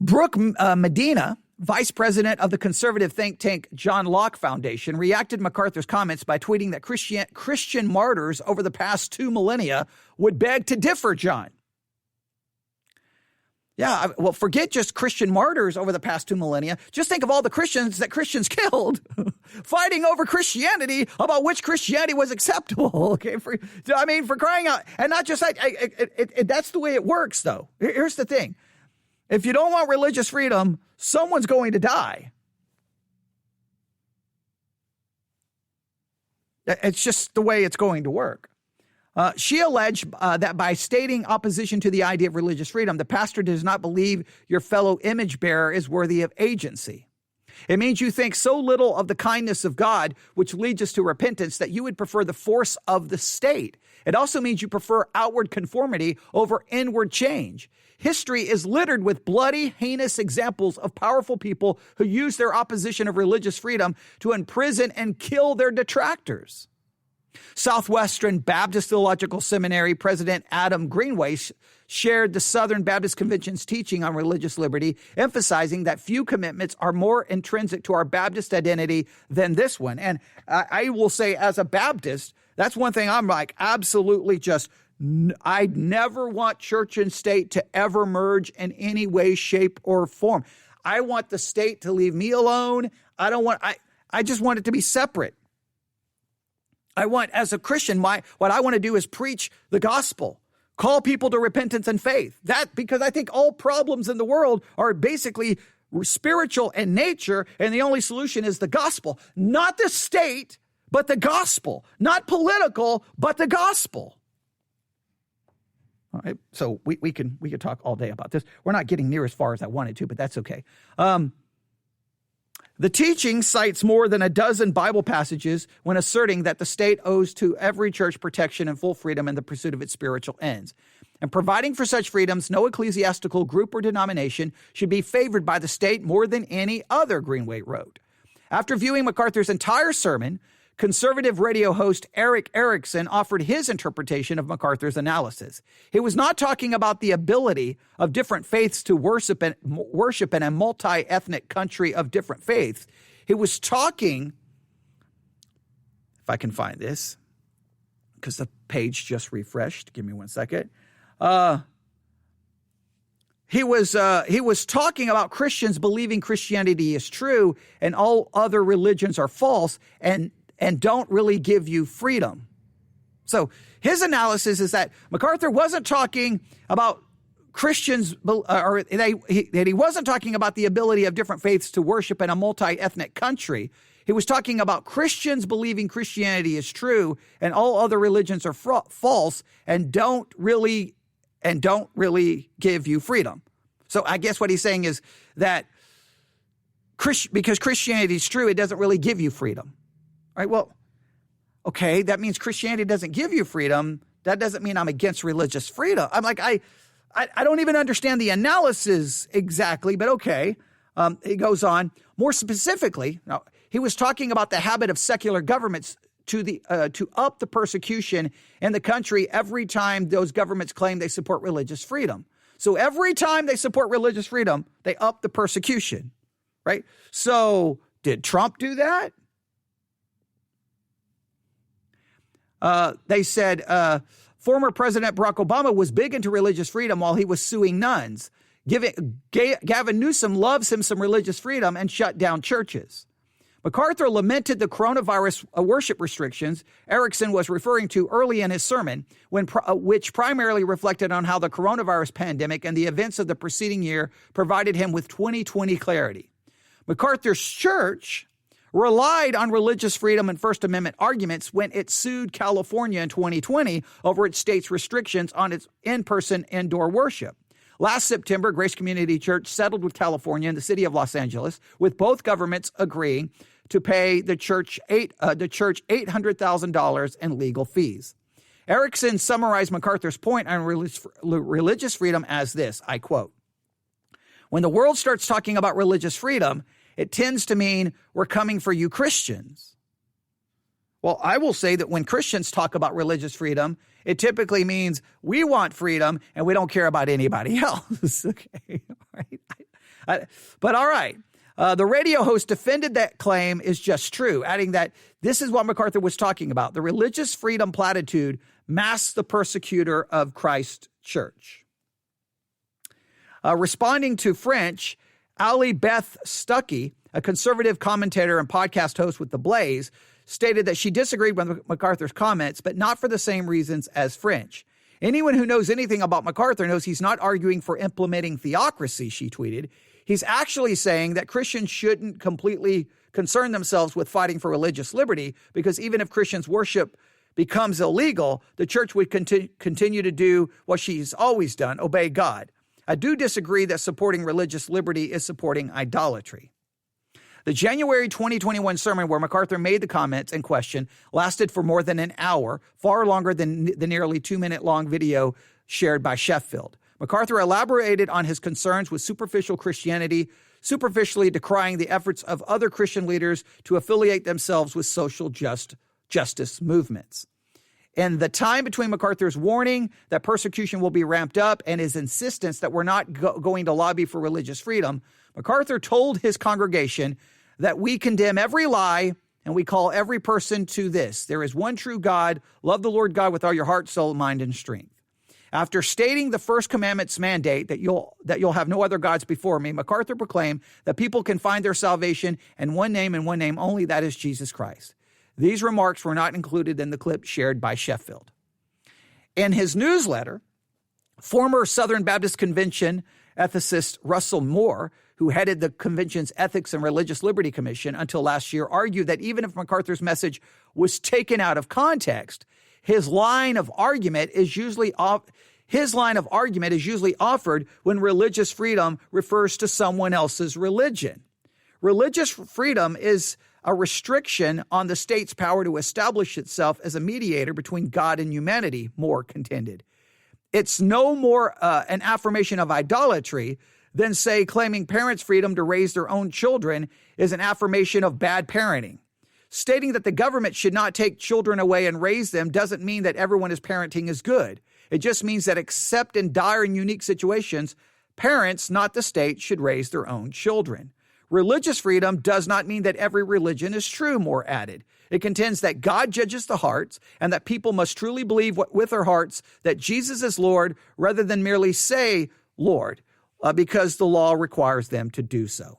S1: Brooke Medina, vice president of the conservative think tank John Locke Foundation, reacted to MacArthur's comments by tweeting that Christian martyrs over the past 2 millennia would beg to differ, John. Yeah, well, forget just Christian martyrs over the past 2 millennia. Just think of all the Christians that Christians killed fighting over Christianity about which Christianity was acceptable. Okay, for crying out. And not just that, that's the way it works, though. Here's the thing. If you don't want religious freedom, someone's going to die. It's just the way it's going to work. She alleged that by stating opposition to the idea of religious freedom, the pastor does not believe your fellow image bearer is worthy of agency. It means you think so little of the kindness of God, which leads us to repentance, that you would prefer the force of the state. It also means you prefer outward conformity over inward change. History is littered with bloody, heinous examples of powerful people who use their opposition of religious freedom to imprison and kill their detractors. Southwestern Baptist Theological Seminary President Adam Greenway shared the Southern Baptist Convention's teaching on religious liberty, emphasizing that few commitments are more intrinsic to our Baptist identity than this one. And I will say, as a Baptist, that's one thing I'm like, absolutely I never want church and state to ever merge in any way, shape, or form. I want the state to leave me alone. I just want it to be separate. I want, as a Christian, what I want to do is preach the gospel, call people to repentance and faith. Because I think all problems in the world are basically spiritual in nature, and the only solution is the gospel. Not the state, but the gospel. Not political, but the gospel. All right, so we could talk all day about this. We're not getting near as far as I wanted to, but that's okay. The teaching cites more than a dozen Bible passages when asserting that the state owes to every church protection and full freedom in the pursuit of its spiritual ends. And providing for such freedoms, no ecclesiastical group or denomination should be favored by the state more than any other, Greenway wrote. After viewing MacArthur's entire sermon, conservative radio host Eric Erickson offered his interpretation of MacArthur's analysis. He was not talking about the ability of different faiths to worship in a multi-ethnic country of different faiths. He was talking, if I can find this, because the page just refreshed. Give me 1 second. He was talking about Christians believing Christianity is true and all other religions are false and don't really give you freedom. So his analysis is that MacArthur wasn't talking about Christians, or that he wasn't talking about the ability of different faiths to worship in a multi-ethnic country. He was talking about Christians believing Christianity is true and all other religions are false and don't really give you freedom. So I guess what he's saying is that because Christianity is true, it doesn't really give you freedom. Right? Well, okay, that means Christianity doesn't give you freedom. That doesn't mean I'm against religious freedom. I'm like, I don't even understand the analysis exactly, but okay. He goes on. More specifically, now, he was talking about the habit of secular governments to up the persecution in the country every time those governments claim they support religious freedom. So every time they support religious freedom, they up the persecution, right? So did Trump do that? They said former President Barack Obama was big into religious freedom while he was suing nuns. Gavin Newsom loves him some religious freedom and shut down churches. MacArthur lamented the coronavirus worship restrictions Erickson was referring to early in his sermon, which primarily reflected on how the coronavirus pandemic and the events of the preceding year provided him with 2020 clarity. MacArthur's church relied on religious freedom and First Amendment arguments when it sued California in 2020 over its state's restrictions on its in-person indoor worship. Last September, Grace Community Church settled with California and the city of Los Angeles, with both governments agreeing to pay the church $800,000 in legal fees. Erickson summarized MacArthur's point on religious freedom as this, I quote, "When the world starts talking about religious freedom, it tends to mean we're coming for you Christians." Well, I will say that when Christians talk about religious freedom, it typically means we want freedom and we don't care about anybody else. Okay, all right. But all right. The radio host defended that claim is just true, adding that this is what MacArthur was talking about. The religious freedom platitude masks the persecutor of Christ's church. Responding to French, Ali Beth Stuckey, a conservative commentator and podcast host with The Blaze, stated that she disagreed with MacArthur's comments, but not for the same reasons as French. "Anyone who knows anything about MacArthur knows he's not arguing for implementing theocracy," she tweeted. "He's actually saying that Christians shouldn't completely concern themselves with fighting for religious liberty, because even if Christians' worship becomes illegal, the church would continue to do what she's always done, obey God. I do disagree that supporting religious liberty is supporting idolatry." The January 2021 sermon where MacArthur made the comments in question lasted for more than an hour, far longer than the nearly 2-minute long video shared by Sheffield. MacArthur elaborated on his concerns with superficial Christianity, superficially decrying the efforts of other Christian leaders to affiliate themselves with social justice movements. In the time between MacArthur's warning that persecution will be ramped up and his insistence that we're not going to lobby for religious freedom, MacArthur told his congregation that we condemn every lie and we call every person to this: there is one true God, love the Lord God with all your heart, soul, mind, and strength. After stating the first commandment's mandate that you'll have no other gods before me, MacArthur proclaimed that people can find their salvation in one name and one name only, that is Jesus Christ. These remarks were not included in the clip shared by Sheffield. In his newsletter, former Southern Baptist Convention ethicist Russell Moore, who headed the convention's Ethics and Religious Liberty Commission until last year, argued that even if MacArthur's message was taken out of context, his line of argument is usually offered when religious freedom refers to someone else's religion. Religious freedom is a restriction on the state's power to establish itself as a mediator between God and humanity, Moore contended. It's no more an affirmation of idolatry than, say, claiming parents' freedom to raise their own children is an affirmation of bad parenting. Stating that the government should not take children away and raise them doesn't mean that everyone is parenting is good. It just means that except in dire and unique situations, parents, not the state, should raise their own children. Religious freedom does not mean that every religion is true, Moore added. It contends that God judges the hearts and that people must truly believe with their hearts that Jesus is Lord rather than merely say Lord, because the law requires them to do so.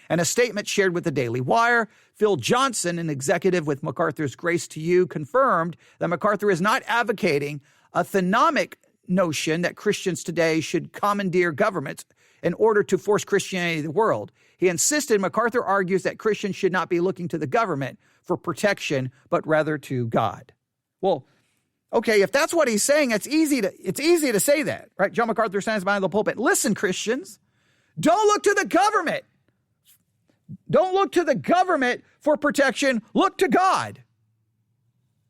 S1: In a statement shared with the Daily Wire, Phil Johnson, an executive with MacArthur's Grace to You, confirmed that MacArthur is not advocating a theonomic notion that Christians today should commandeer governments in order to force Christianity in the world. He insisted MacArthur argues that Christians should not be looking to the government for protection, but rather to God. Well, okay, if that's what he's saying, it's easy to say that, right? John MacArthur stands behind the pulpit. Listen, Christians, don't look to the government. Don't look to the government for protection. Look to God.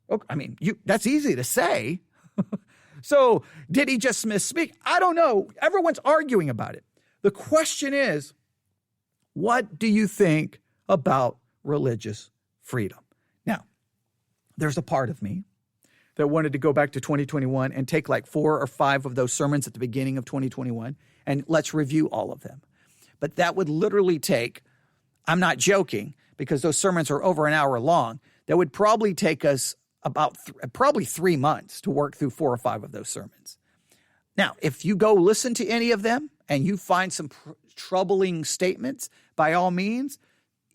S1: Okay, I mean, that's easy to say. So did he just misspeak? I don't know. Everyone's arguing about it. The question is, what do you think about religious freedom? Now, there's a part of me that wanted to go back to 2021 and take like 4 or 5 of those sermons at the beginning of 2021 and let's review all of them. But that would literally take, I'm not joking, because those sermons are over an hour long, that would probably take us about probably 3 months to work through 4 or 5 of those sermons. Now, if you go listen to any of them and you find some troubling statements, by all means,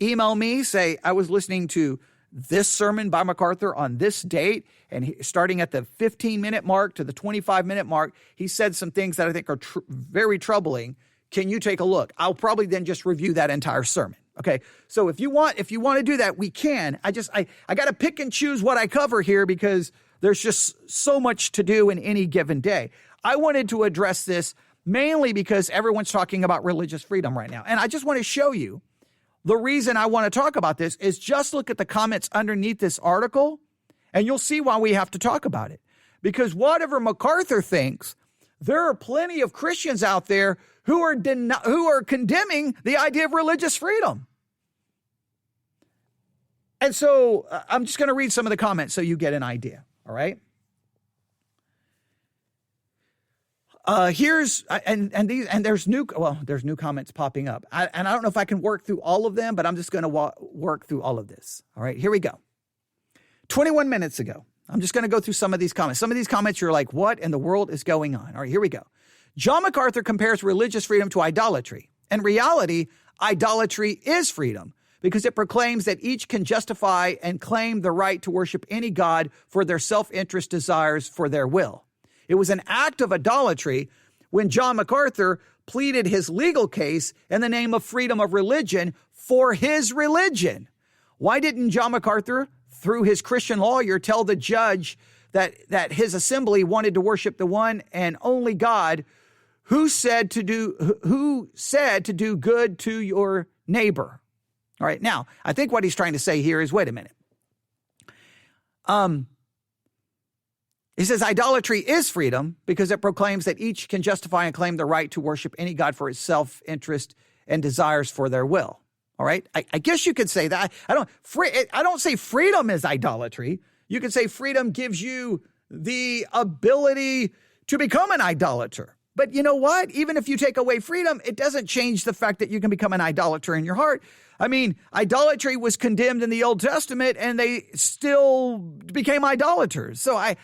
S1: email me, say, I was listening to this sermon by MacArthur on this date, and starting at the 15-minute mark to the 25-minute mark, he said some things that I think are very troubling. Can you take a look? I'll probably then just review that entire sermon. Okay, so if you want to do that, we can. I got to pick and choose what I cover here because there's just so much to do in any given day. I wanted to address this mainly because everyone's talking about religious freedom right now. And I just want to show you the reason I want to talk about this is just look at the comments underneath this article and you'll see why we have to talk about it. Because whatever MacArthur thinks, there are plenty of Christians out there who are condemning the idea of religious freedom. And so I'm just going to read some of the comments so you get an idea. All right. There's new comments popping up. And I don't know if I can work through all of them, but I'm just going to work through all of this. All right, here we go. 21 minutes ago, I'm just going to go through some of these comments. Some of these comments you're like, what in the world is going on? All right, here we go. John MacArthur compares religious freedom to idolatry. In reality, idolatry is freedom because it proclaims that each can justify and claim the right to worship any god for their self-interest desires for their will. It was an act of idolatry when John MacArthur pleaded his legal case in the name of freedom of religion for his religion. Why didn't John MacArthur, through his Christian lawyer, tell the judge that his assembly wanted to worship the one and only God who said to do good to your neighbor? All right. Now, I think what he's trying to say here is, wait a minute. He says idolatry is freedom because it proclaims that each can justify and claim the right to worship any god for his self-interest and desires for their will. All right. I guess you could say that. I don't say freedom is idolatry. You could say freedom gives you the ability to become an idolater. But you know what? Even if you take away freedom, it doesn't change the fact that you can become an idolater in your heart. I mean, idolatry was condemned in the Old Testament and they still became idolaters. So I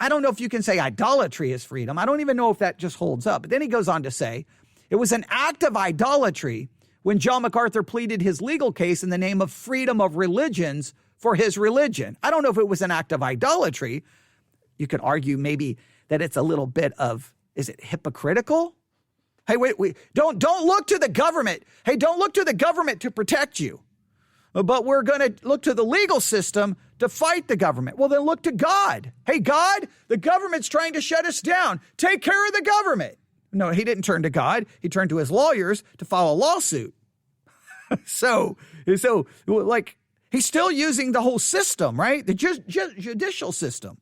S1: don't know if you can say idolatry is freedom. I don't even know if that just holds up. But then he goes on to say, it was an act of idolatry when John MacArthur pleaded his legal case in the name of freedom of religions for his religion. I don't know if it was an act of idolatry. You could argue maybe that it's a little bit of, is it hypocritical? Hey, wait, don't look to the government. Hey, don't look to the government to protect you. But we're going to look to the legal system to fight the government. Well, then look to God. Hey, God, the government's trying to shut us down. Take care of the government. No, he didn't turn to God. He turned to his lawyers to file a lawsuit. So like, he's still using the whole system, right? The judicial system.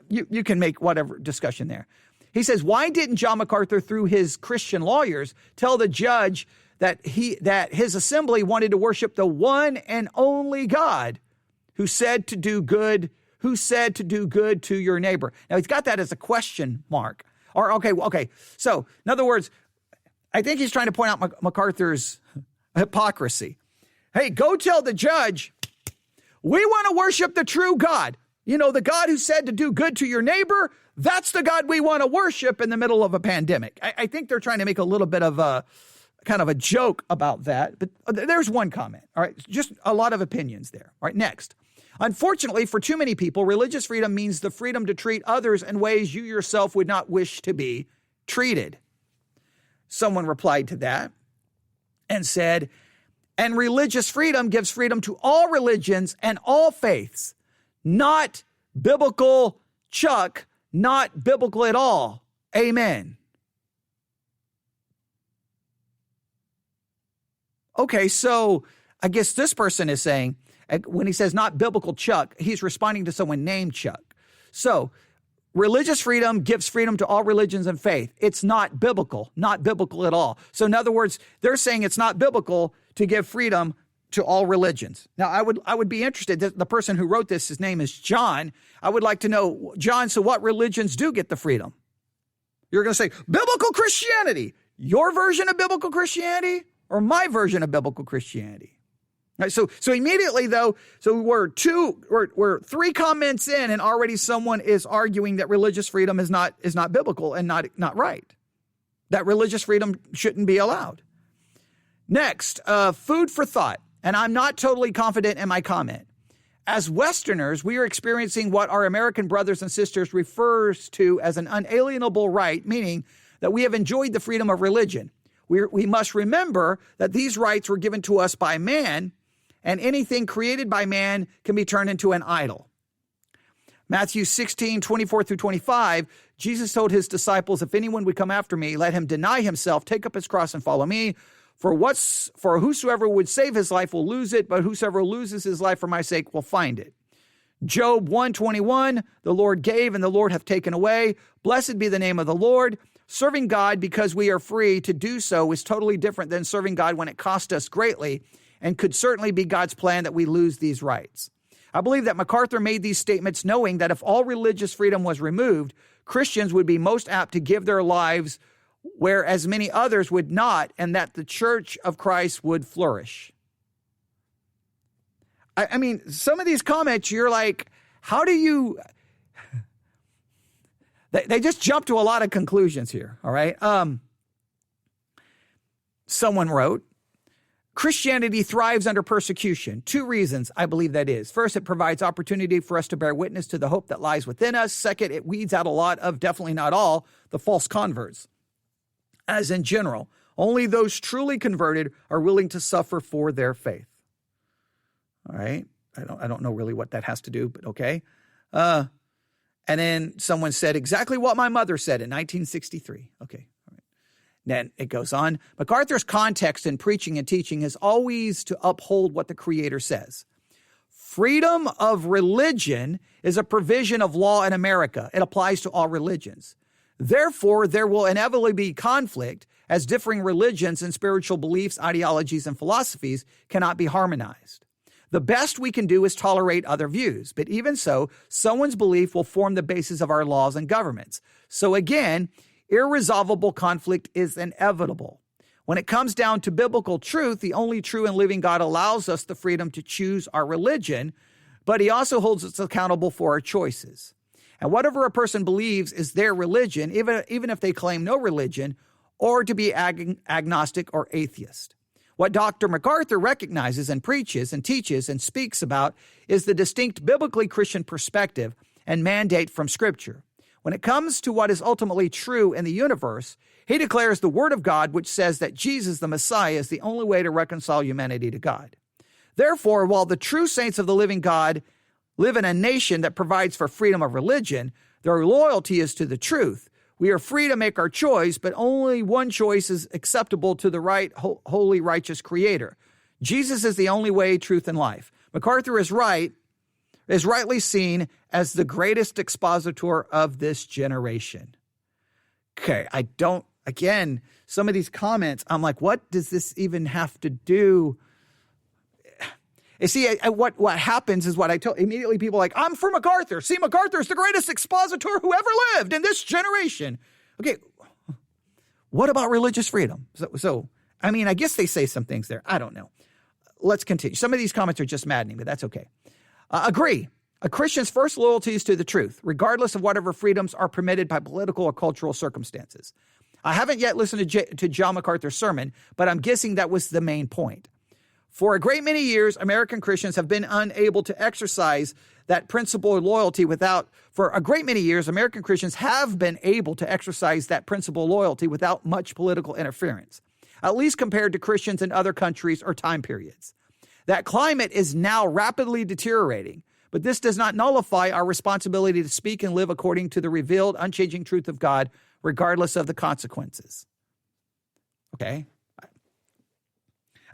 S1: You can make whatever discussion there. He says, why didn't John MacArthur, through his Christian lawyers, tell the judge that his assembly wanted to worship the one and only God who said to do good to your neighbor? Now, he's got that as a question mark. Or, okay. So, in other words, I think he's trying to point out MacArthur's hypocrisy. Hey, go tell the judge, we want to worship the true God. You know, the God who said to do good to your neighbor, that's the God we want to worship in the middle of a pandemic. I think they're trying to make a little bit of a kind of a joke about that. But there's one comment. All right. Just a lot of opinions there. All right. Next. Unfortunately, for too many people, religious freedom means the freedom to treat others in ways you yourself would not wish to be treated. Someone replied to that and said, and religious freedom gives freedom to all religions and all faiths. Not biblical, Chuck, not biblical at all. Amen. Okay, so I guess this person is saying, when he says not biblical, Chuck, he's responding to someone named Chuck. So religious freedom gives freedom to all religions and faith. It's not biblical at all. So in other words, they're saying it's not biblical to give freedom to all religions. Now, I would be interested. The person who wrote this, his name is John. I would like to know, John, so what religions do get the freedom? You're going to say, biblical Christianity. Your version of biblical Christianity or my version of biblical Christianity? All right, so immediately, though, so we're three comments in and already someone is arguing that religious freedom is not biblical and not right. That religious freedom shouldn't be allowed. Next, food for thought. And I'm not totally confident in my comment. As Westerners, we are experiencing what our American brothers and sisters refers to as an unalienable right, meaning that we have enjoyed the freedom of religion. We must remember that these rights were given to us by man, and anything created by man can be turned into an idol. Matthew 16:24-25, Jesus told his disciples, if anyone would come after me, let him deny himself, take up his cross and follow me. For whosoever would save his life will lose it, but whosoever loses his life for my sake will find it. Job 1:21, the Lord gave and the Lord hath taken away. Blessed be the name of the Lord. Serving God because we are free to do so is totally different than serving God when it cost us greatly, and could certainly be God's plan that we lose these rights. I believe that MacArthur made these statements knowing that if all religious freedom was removed, Christians would be most apt to give their lives whereas many others would not, and that the Church of Christ would flourish. I mean, some of these comments, you're like, how do you... They just jump to a lot of conclusions here, all right? Someone wrote, Christianity thrives under persecution. 2 reasons I believe that is. First, it provides opportunity for us to bear witness to the hope that lies within us. Second, it weeds out a lot of, definitely not all, the false converts. As in general, only those truly converted are willing to suffer for their faith. All right? I don't know really what that has to do, but okay. And then someone said exactly what my mother said in 1963. Okay. All right. Then it goes on. MacArthur's context in preaching and teaching is always to uphold what the Creator says. Freedom of religion is a provision of law in America. It applies to all religions. Therefore, there will inevitably be conflict as differing religions and spiritual beliefs, ideologies, and philosophies cannot be harmonized. The best we can do is tolerate other views, but even so, someone's belief will form the basis of our laws and governments. So again, irresolvable conflict is inevitable. When it comes down to biblical truth, the only true and living God allows us the freedom to choose our religion, but he also holds us accountable for our choices. And whatever a person believes is their religion, even if they claim no religion, or to be agnostic or atheist. What Dr. MacArthur recognizes and preaches and teaches and speaks about is the distinct biblically Christian perspective and mandate from Scripture. When it comes to what is ultimately true in the universe, he declares the Word of God, which says that Jesus, the Messiah, is the only way to reconcile humanity to God. Therefore, while the true saints of the living God live in a nation that provides for freedom of religion, their loyalty is to the truth. We are free to make our choice, but only one choice is acceptable to the right, holy, righteous Creator. Jesus is the only way, truth, and life. MacArthur is rightly seen as the greatest expositor of this generation. Okay, again, some of these comments, I'm like, what does this even have to do? You see, what happens is what I told, immediately people are like, I'm for MacArthur. See, MacArthur is the greatest expositor who ever lived in this generation. Okay, what about religious freedom? So I mean, I guess they say some things there. I don't know. Let's continue. Some of these comments are just maddening, but that's okay. Agree. A Christian's first loyalty is to the truth, regardless of whatever freedoms are permitted by political or cultural circumstances. I haven't yet listened to John MacArthur's sermon, but I'm guessing that was the main point. For a great many years, American Christians have been unable to exercise that principle of loyalty without much political interference, at least compared to Christians in other countries or time periods. That climate is now rapidly deteriorating, but this does not nullify our responsibility to speak and live according to the revealed, unchanging truth of God, regardless of the consequences. Okay?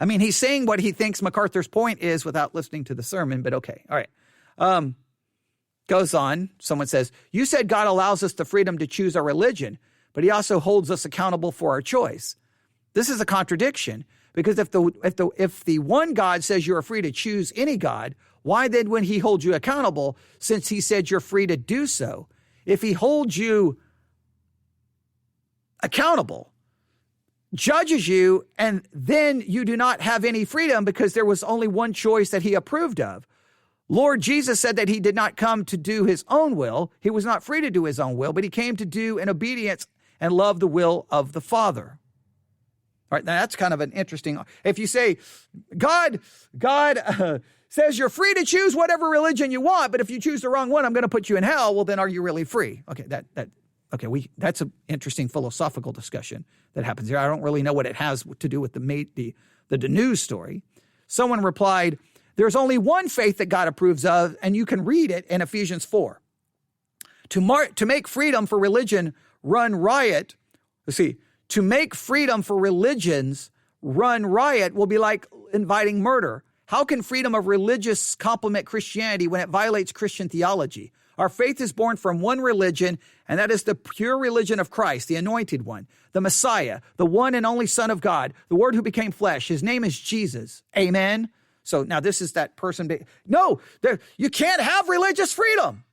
S1: I mean, he's saying what he thinks MacArthur's point is without listening to the sermon, but okay. All right. Goes on. Someone says, you said God allows us the freedom to choose our religion, but he also holds us accountable for our choice. This is a contradiction, because if the one God says you're free to choose any God, why then would he hold you accountable, since he said you're free to do so? If he holds you accountable, judges you, and then you do not have any freedom because there was only one choice that he approved of. Lord Jesus said that he did not come to do his own will. He was not free to do his own will, but he came to do in obedience and love the will of the Father. All right, now that's kind of an interesting, if you say, God says you're free to choose whatever religion you want, but if you choose the wrong one, I'm going to put you in hell. Well, then are you really free? Okay, that's an interesting philosophical discussion that happens here. I don't really know what it has to do with the news story. Someone replied, there's only one faith that God approves of, and you can read it in Ephesians 4. To make freedom for religion run riot, to make freedom for religions run riot will be like inviting murder. How can freedom of religious complement Christianity when it violates Christian theology? Our faith is born from one religion, and that is the pure religion of Christ, the anointed one, the Messiah, the one and only Son of God, the Word who became flesh. His name is Jesus. Amen? So now this is that person. No, you can't have religious freedom.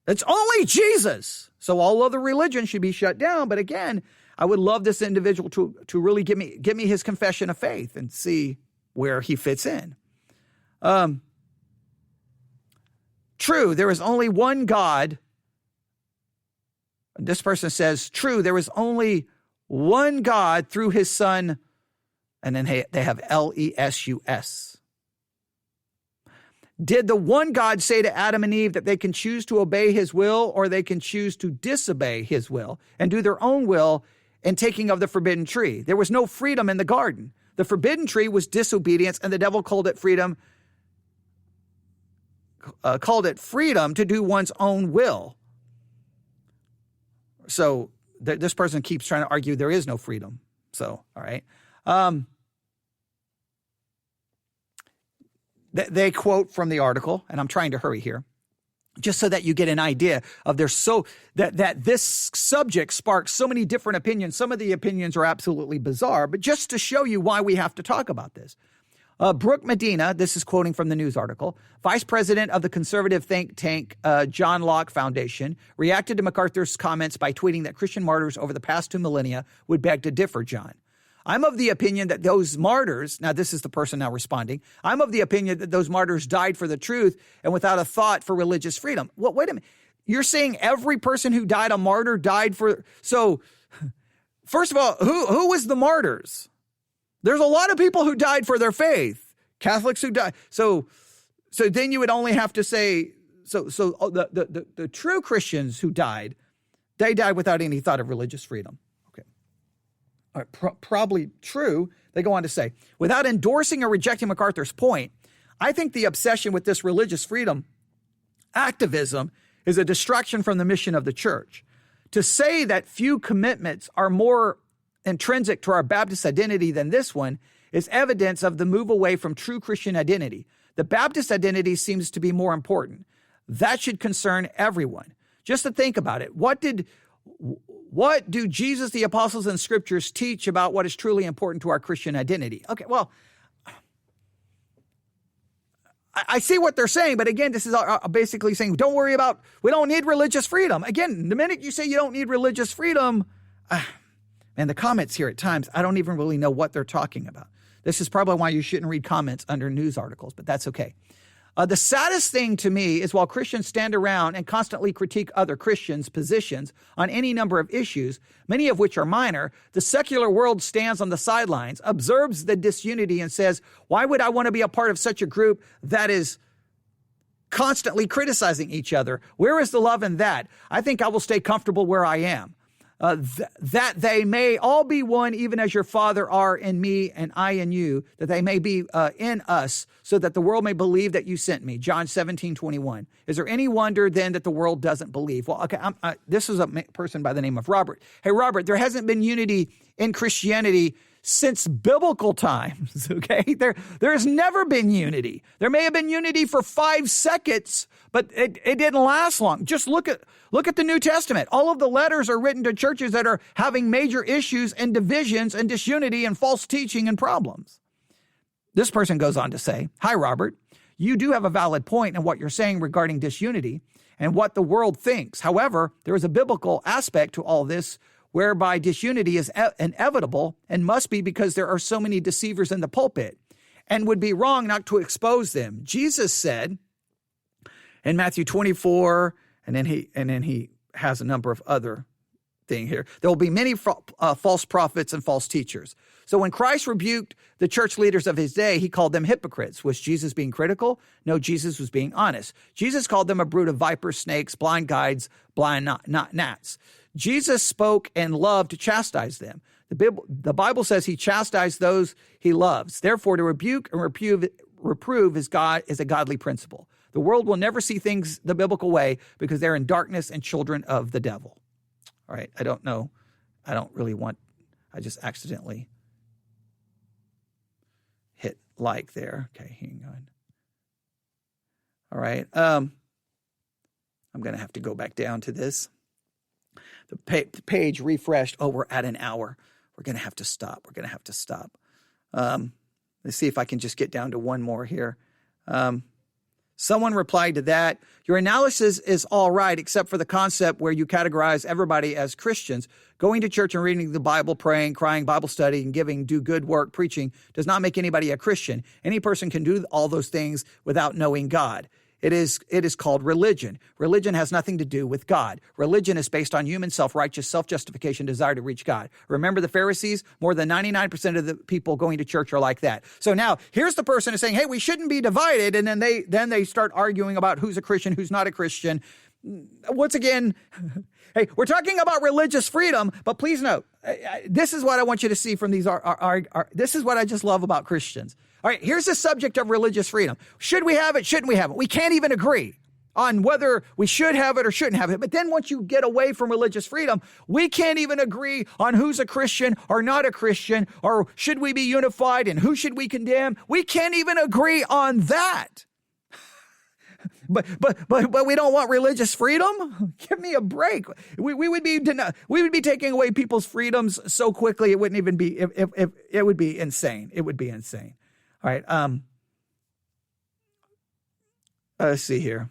S1: It's only Jesus. So all other religions should be shut down. But again, I would love this individual to really give me his confession of faith and see where he fits in. True, there is only one God. This person says, true, there is only one God through his Son, and then they have L-E-S-U-S. Did the one God say to Adam and Eve that they can choose to obey his will, or they can choose to disobey his will and do their own will in taking of the forbidden tree? There was no freedom in the garden. The forbidden tree was disobedience, and the devil called it freedom to do one's own will. So this person keeps trying to argue there is no freedom. So, all right. They quote from the article, and I'm trying to hurry here, just so that you get an idea of that this subject sparks so many different opinions. Some of the opinions are absolutely bizarre, but just to show you why we have to talk about this. Brooke Medina, this is quoting from the news article, vice president of the conservative think tank John Locke Foundation, reacted to MacArthur's comments by tweeting that Christian martyrs over the past 2 millennia would beg to differ, John. I'm of the opinion that those martyrs, now this is the person now responding, I'm of the opinion that those martyrs died for the truth and without a thought for religious freedom. Well, wait a minute. You're saying every person who died a martyr died for, so first of all, who was the martyrs? There's a lot of people who died for their faith, Catholics who died. So then you would only have to say, the true Christians who died, they died without any thought of religious freedom. Okay. All right, probably true. They go on to say, without endorsing or rejecting MacArthur's point, I think the obsession with this religious freedom activism is a distraction from the mission of the church. To say that few commitments are more intrinsic to our Baptist identity than this one is evidence of the move away from true Christian identity. The Baptist identity seems to be more important. That should concern everyone. Just to think about it, what do Jesus, the apostles, and scriptures teach about what is truly important to our Christian identity? Okay, well, I see what they're saying, but again, this is basically saying, don't worry about, we don't need religious freedom. Again, the minute you say you don't need religious freedom, and the comments here at times, I don't even really know what they're talking about. This is probably why you shouldn't read comments under news articles, but that's okay. The saddest thing to me is while Christians stand around and constantly critique other Christians' positions on any number of issues, many of which are minor, the secular world stands on the sidelines, observes the disunity, and says, why would I want to be a part of such a group that is constantly criticizing each other? Where is the love in that? I think I will stay comfortable where I am. That they may all be one, even as your Father are in me and I in you, that they may be in us, so that the world may believe that you sent me. John 17:21. Is there any wonder then that the world doesn't believe? Well, okay, this is a person by the name of Robert. Hey, Robert, there hasn't been unity in Christianity since biblical times, okay? There has never been unity. There may have been unity for 5 seconds, but it didn't last long. Just look at the New Testament. All of the letters are written to churches that are having major issues and divisions and disunity and false teaching and problems. This person goes on to say, hi, Robert, you do have a valid point in what you're saying regarding disunity and what the world thinks. However, there is a biblical aspect to all this whereby disunity is inevitable and must be because there are so many deceivers in the pulpit and would be wrong not to expose them. Jesus said in Matthew 24, and then he has a number of other things here. There will be many false prophets and false teachers. So when Christ rebuked the church leaders of his day, he called them hypocrites. Was Jesus being critical? No, Jesus was being honest. Jesus called them a brood of vipers, snakes, blind guides, blind not gnats. Jesus spoke and loved to chastise them. The Bible says he chastised those he loves. Therefore, to rebuke and reprove is a godly principle. The world will never see things the biblical way because they're in darkness and children of the devil. All right, I don't know. I don't really want, I just accidentally hit like there. Okay, hang on. All right, I'm going to have to go back down to this. The page refreshed. Oh, we're at an hour. We're going to have to stop. Let's see if I can just get down to one more here. Someone replied to that, your analysis is all right, except for the concept where you categorize everybody as Christians. Going to church and reading the Bible, praying, crying, Bible study, and do good work, preaching, does not make anybody a Christian. Any person can do all those things without knowing God. It is called religion. Religion has nothing to do with God. Religion is based on human self-righteous, self-justification, desire to reach God. Remember the Pharisees? More than 99% of the people going to church are like that. So now here's the person who's saying, hey, we shouldn't be divided. And then they start arguing about who's a Christian, who's not a Christian. Once again, hey, we're talking about religious freedom, but please note, this is what I want you to see from these. This is what I just love about Christians. All right, here's the subject of religious freedom. Should we have it? Shouldn't we have it? We can't even agree on whether we should have it or shouldn't have it. But then once you get away from religious freedom, we can't even agree on who's a Christian or not a Christian, or should we be unified and who should we condemn? We can't even agree on that. But we don't want religious freedom? Give me a break. We would be taking away people's freedoms so quickly it wouldn't even be, it would be insane. It would be insane. All right. Let's see here.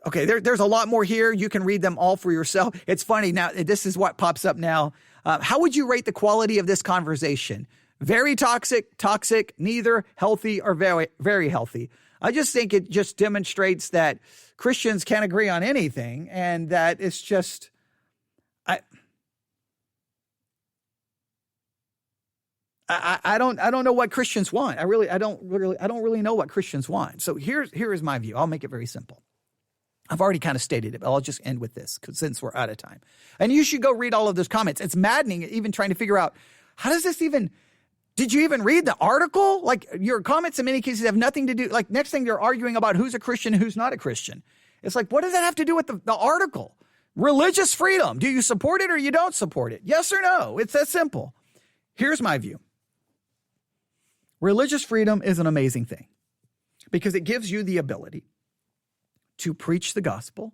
S1: Okay, there's a lot more here. You can read them all for yourself. It's funny. Now, this is what pops up now. How would you rate the quality of this conversation? Very toxic, neither, healthy, or very, very healthy. I just think it just demonstrates that Christians can't agree on anything, and that it's just, I don't know what Christians want. I don't really know what Christians want. So here is my view. I'll make it very simple. I've already kind of stated it, but I'll just end with this since we're out of time. And you should go read all of those comments. It's maddening even trying to figure out, how does this even, did you even read the article? Like, your comments in many cases have nothing to do, like, next thing they're arguing about who's a Christian and who's not a Christian. It's like, what does that have to do with the article? Religious freedom. Do you support it or you don't support it? Yes or no? It's that simple. Here's my view. Religious freedom is an amazing thing because it gives you the ability to preach the gospel,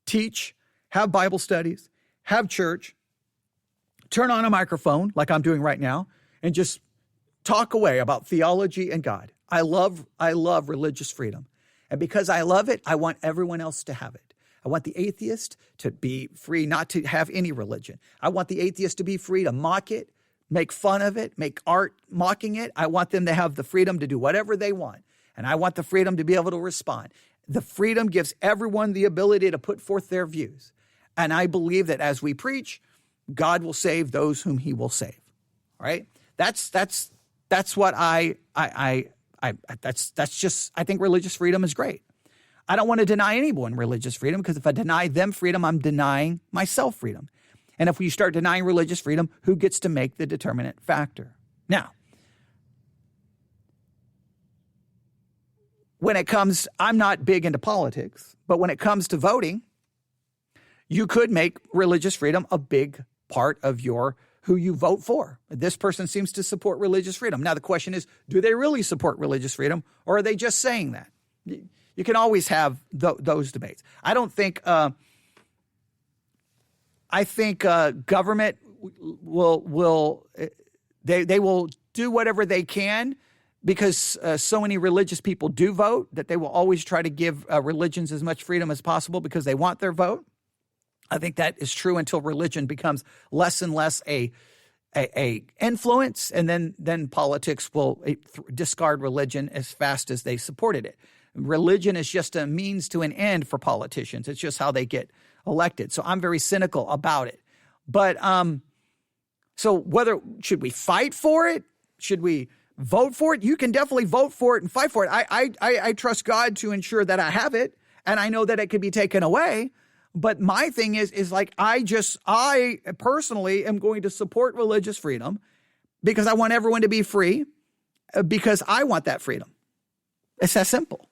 S1: teach, have Bible studies, have church, turn on a microphone like I'm doing right now, and just talk away about theology and God. I love religious freedom. And because I love it, I want everyone else to have it. I want the atheist to be free not to have any religion. I want the atheist to be free to mock it, make fun of it, make art mocking it. I want them to have the freedom to do whatever they want. And I want the freedom to be able to respond. The freedom gives everyone the ability to put forth their views. And I believe that as we preach, God will save those whom he will save. All right? That's what I think religious freedom is great. I don't want to deny anyone religious freedom, because if I deny them freedom, I'm denying myself freedom. And if we start denying religious freedom, who gets to make the determinant factor? Now, when it comes, I'm not big into politics, but when it comes to voting, you could make religious freedom a big part of who you vote for. This person seems to support religious freedom. Now, the question is, do they really support religious freedom, or are they just saying that? You can always have those debates. I don't think, I think government will do whatever they can, because so many religious people do vote, that they will always try to give religions as much freedom as possible because they want their vote. I think that is true until religion becomes less and less a influence, and then politics will discard religion as fast as they supported it. Religion is just a means to an end for politicians. It's just how they get elected. So I'm very cynical about it. But so should we fight for it? Should we vote for it? You can definitely vote for it and fight for it. I trust God to ensure that I have it, and I know that it could be taken away. But my thing is like, I personally am going to support religious freedom because I want everyone to be free, because I want that freedom. It's that simple.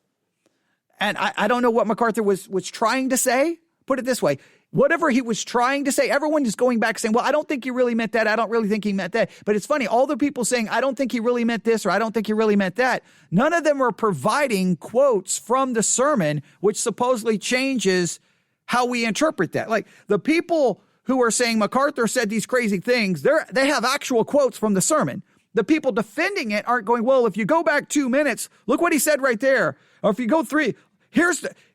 S1: And I don't know what MacArthur was trying to say. Put it this way. Whatever he was trying to say, everyone is going back saying, well, I don't think he really meant that. I don't really think he meant that. But it's funny, all the people saying, I don't think he really meant this, or I don't think he really meant that, none of them are providing quotes from the sermon, which supposedly changes how we interpret that. Like, the people who are saying MacArthur said these crazy things, they have actual quotes from the sermon. The people defending it aren't going, well, if you go back 2 minutes, look what he said right there. Or if you go 3,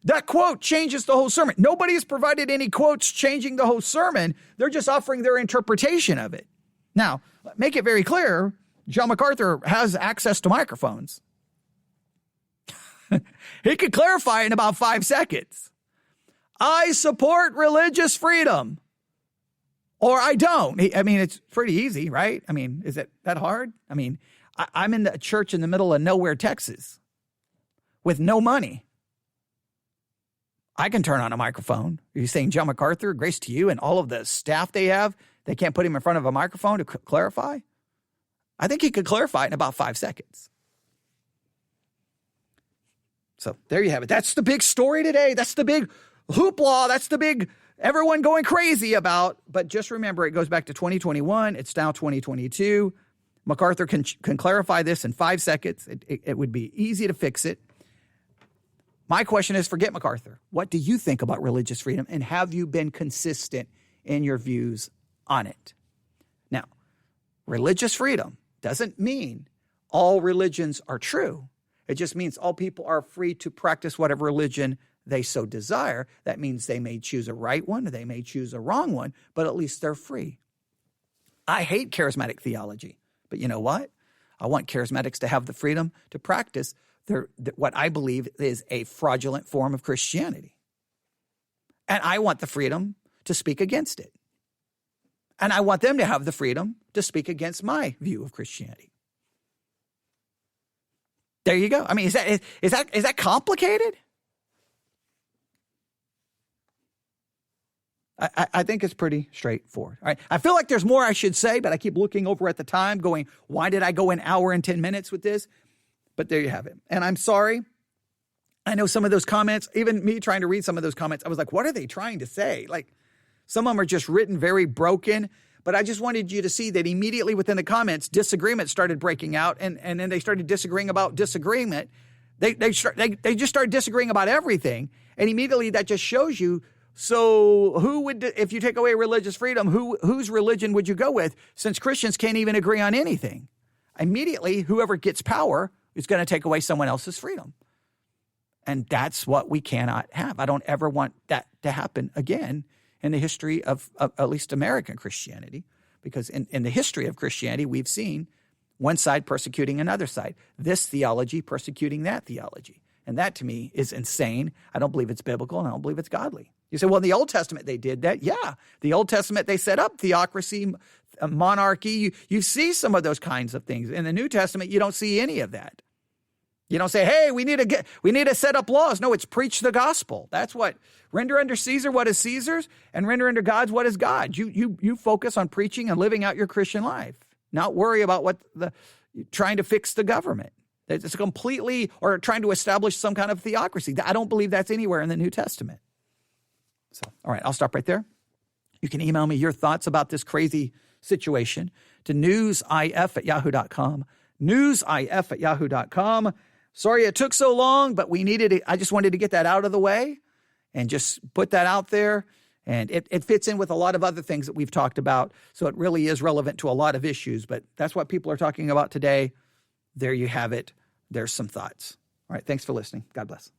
S1: that quote changes the whole sermon. Nobody has provided any quotes changing the whole sermon. They're just offering their interpretation of it. Now, make it very clear, John MacArthur has access to microphones. He could clarify in about 5 seconds. I support religious freedom, or I don't. I mean, it's pretty easy, right? I mean, is it that hard? I mean, I'm in the church in the middle of nowhere, Texas, with no money. I can turn on a microphone. Are you saying John MacArthur, grace to you, and all of the staff they have, they can't put him in front of a microphone to clarify? I think he could clarify it in about 5 seconds. So there you have it. That's the big story today. That's the big hoopla. That's the big everyone going crazy about. But just remember, it goes back to 2021. It's now 2022. MacArthur can clarify this in 5 seconds. It would be easy to fix it. My question is, forget MacArthur. What do you think about religious freedom, and have you been consistent in your views on it? Now, religious freedom doesn't mean all religions are true. It just means all people are free to practice whatever religion they so desire. That means they may choose a right one, or they may choose a wrong one, but at least they're free. I hate charismatic theology, but you know what? I want charismatics to have the freedom to practice what I believe is a fraudulent form of Christianity. And I want the freedom to speak against it. And I want them to have the freedom to speak against my view of Christianity. There you go. I mean, is that complicated? I think it's pretty straightforward. All right. I feel like there's more I should say, but I keep looking over at the time going, why did I go an hour and 10 minutes with this? But there you have it. And I'm sorry. I know some of those comments, even me trying to read some of those comments, I was like, what are they trying to say? Like, some of them are just written very broken. But I just wanted you to see that immediately within the comments, disagreement started breaking out. And then they started disagreeing about disagreement. They just started disagreeing about everything. And immediately that just shows you, so who would, if you take away religious freedom, whose religion would you go with, since Christians can't even agree on anything? Immediately, whoever gets power is going to take away someone else's freedom. And that's what we cannot have. I don't ever want that to happen again in the history of at least American Christianity, because in the history of Christianity, we've seen one side persecuting another side, this theology persecuting that theology. And that to me is insane. I don't believe it's biblical, and I don't believe it's godly. You say, well, in the Old Testament, they did that. Yeah, the Old Testament, they set up theocracy, monarchy. You see some of those kinds of things. In the New Testament, you don't see any of that. You don't say, hey, we need to set up laws. No, it's preach the gospel. That's what, render unto Caesar what is Caesar's, and render unto God what is God's. You focus on preaching and living out your Christian life, not worry about trying to fix the government. It's completely, or trying to establish some kind of theocracy. I don't believe that's anywhere in the New Testament. So, all right, I'll stop right there. You can email me your thoughts about this crazy situation to newsif@yahoo.com, newsif@yahoo.com. Sorry it took so long, but I just wanted to get that out of the way and just put that out there. And it fits in with a lot of other things that we've talked about. So it really is relevant to a lot of issues, but that's what people are talking about today. There you have it. There's some thoughts. All right, thanks for listening. God bless.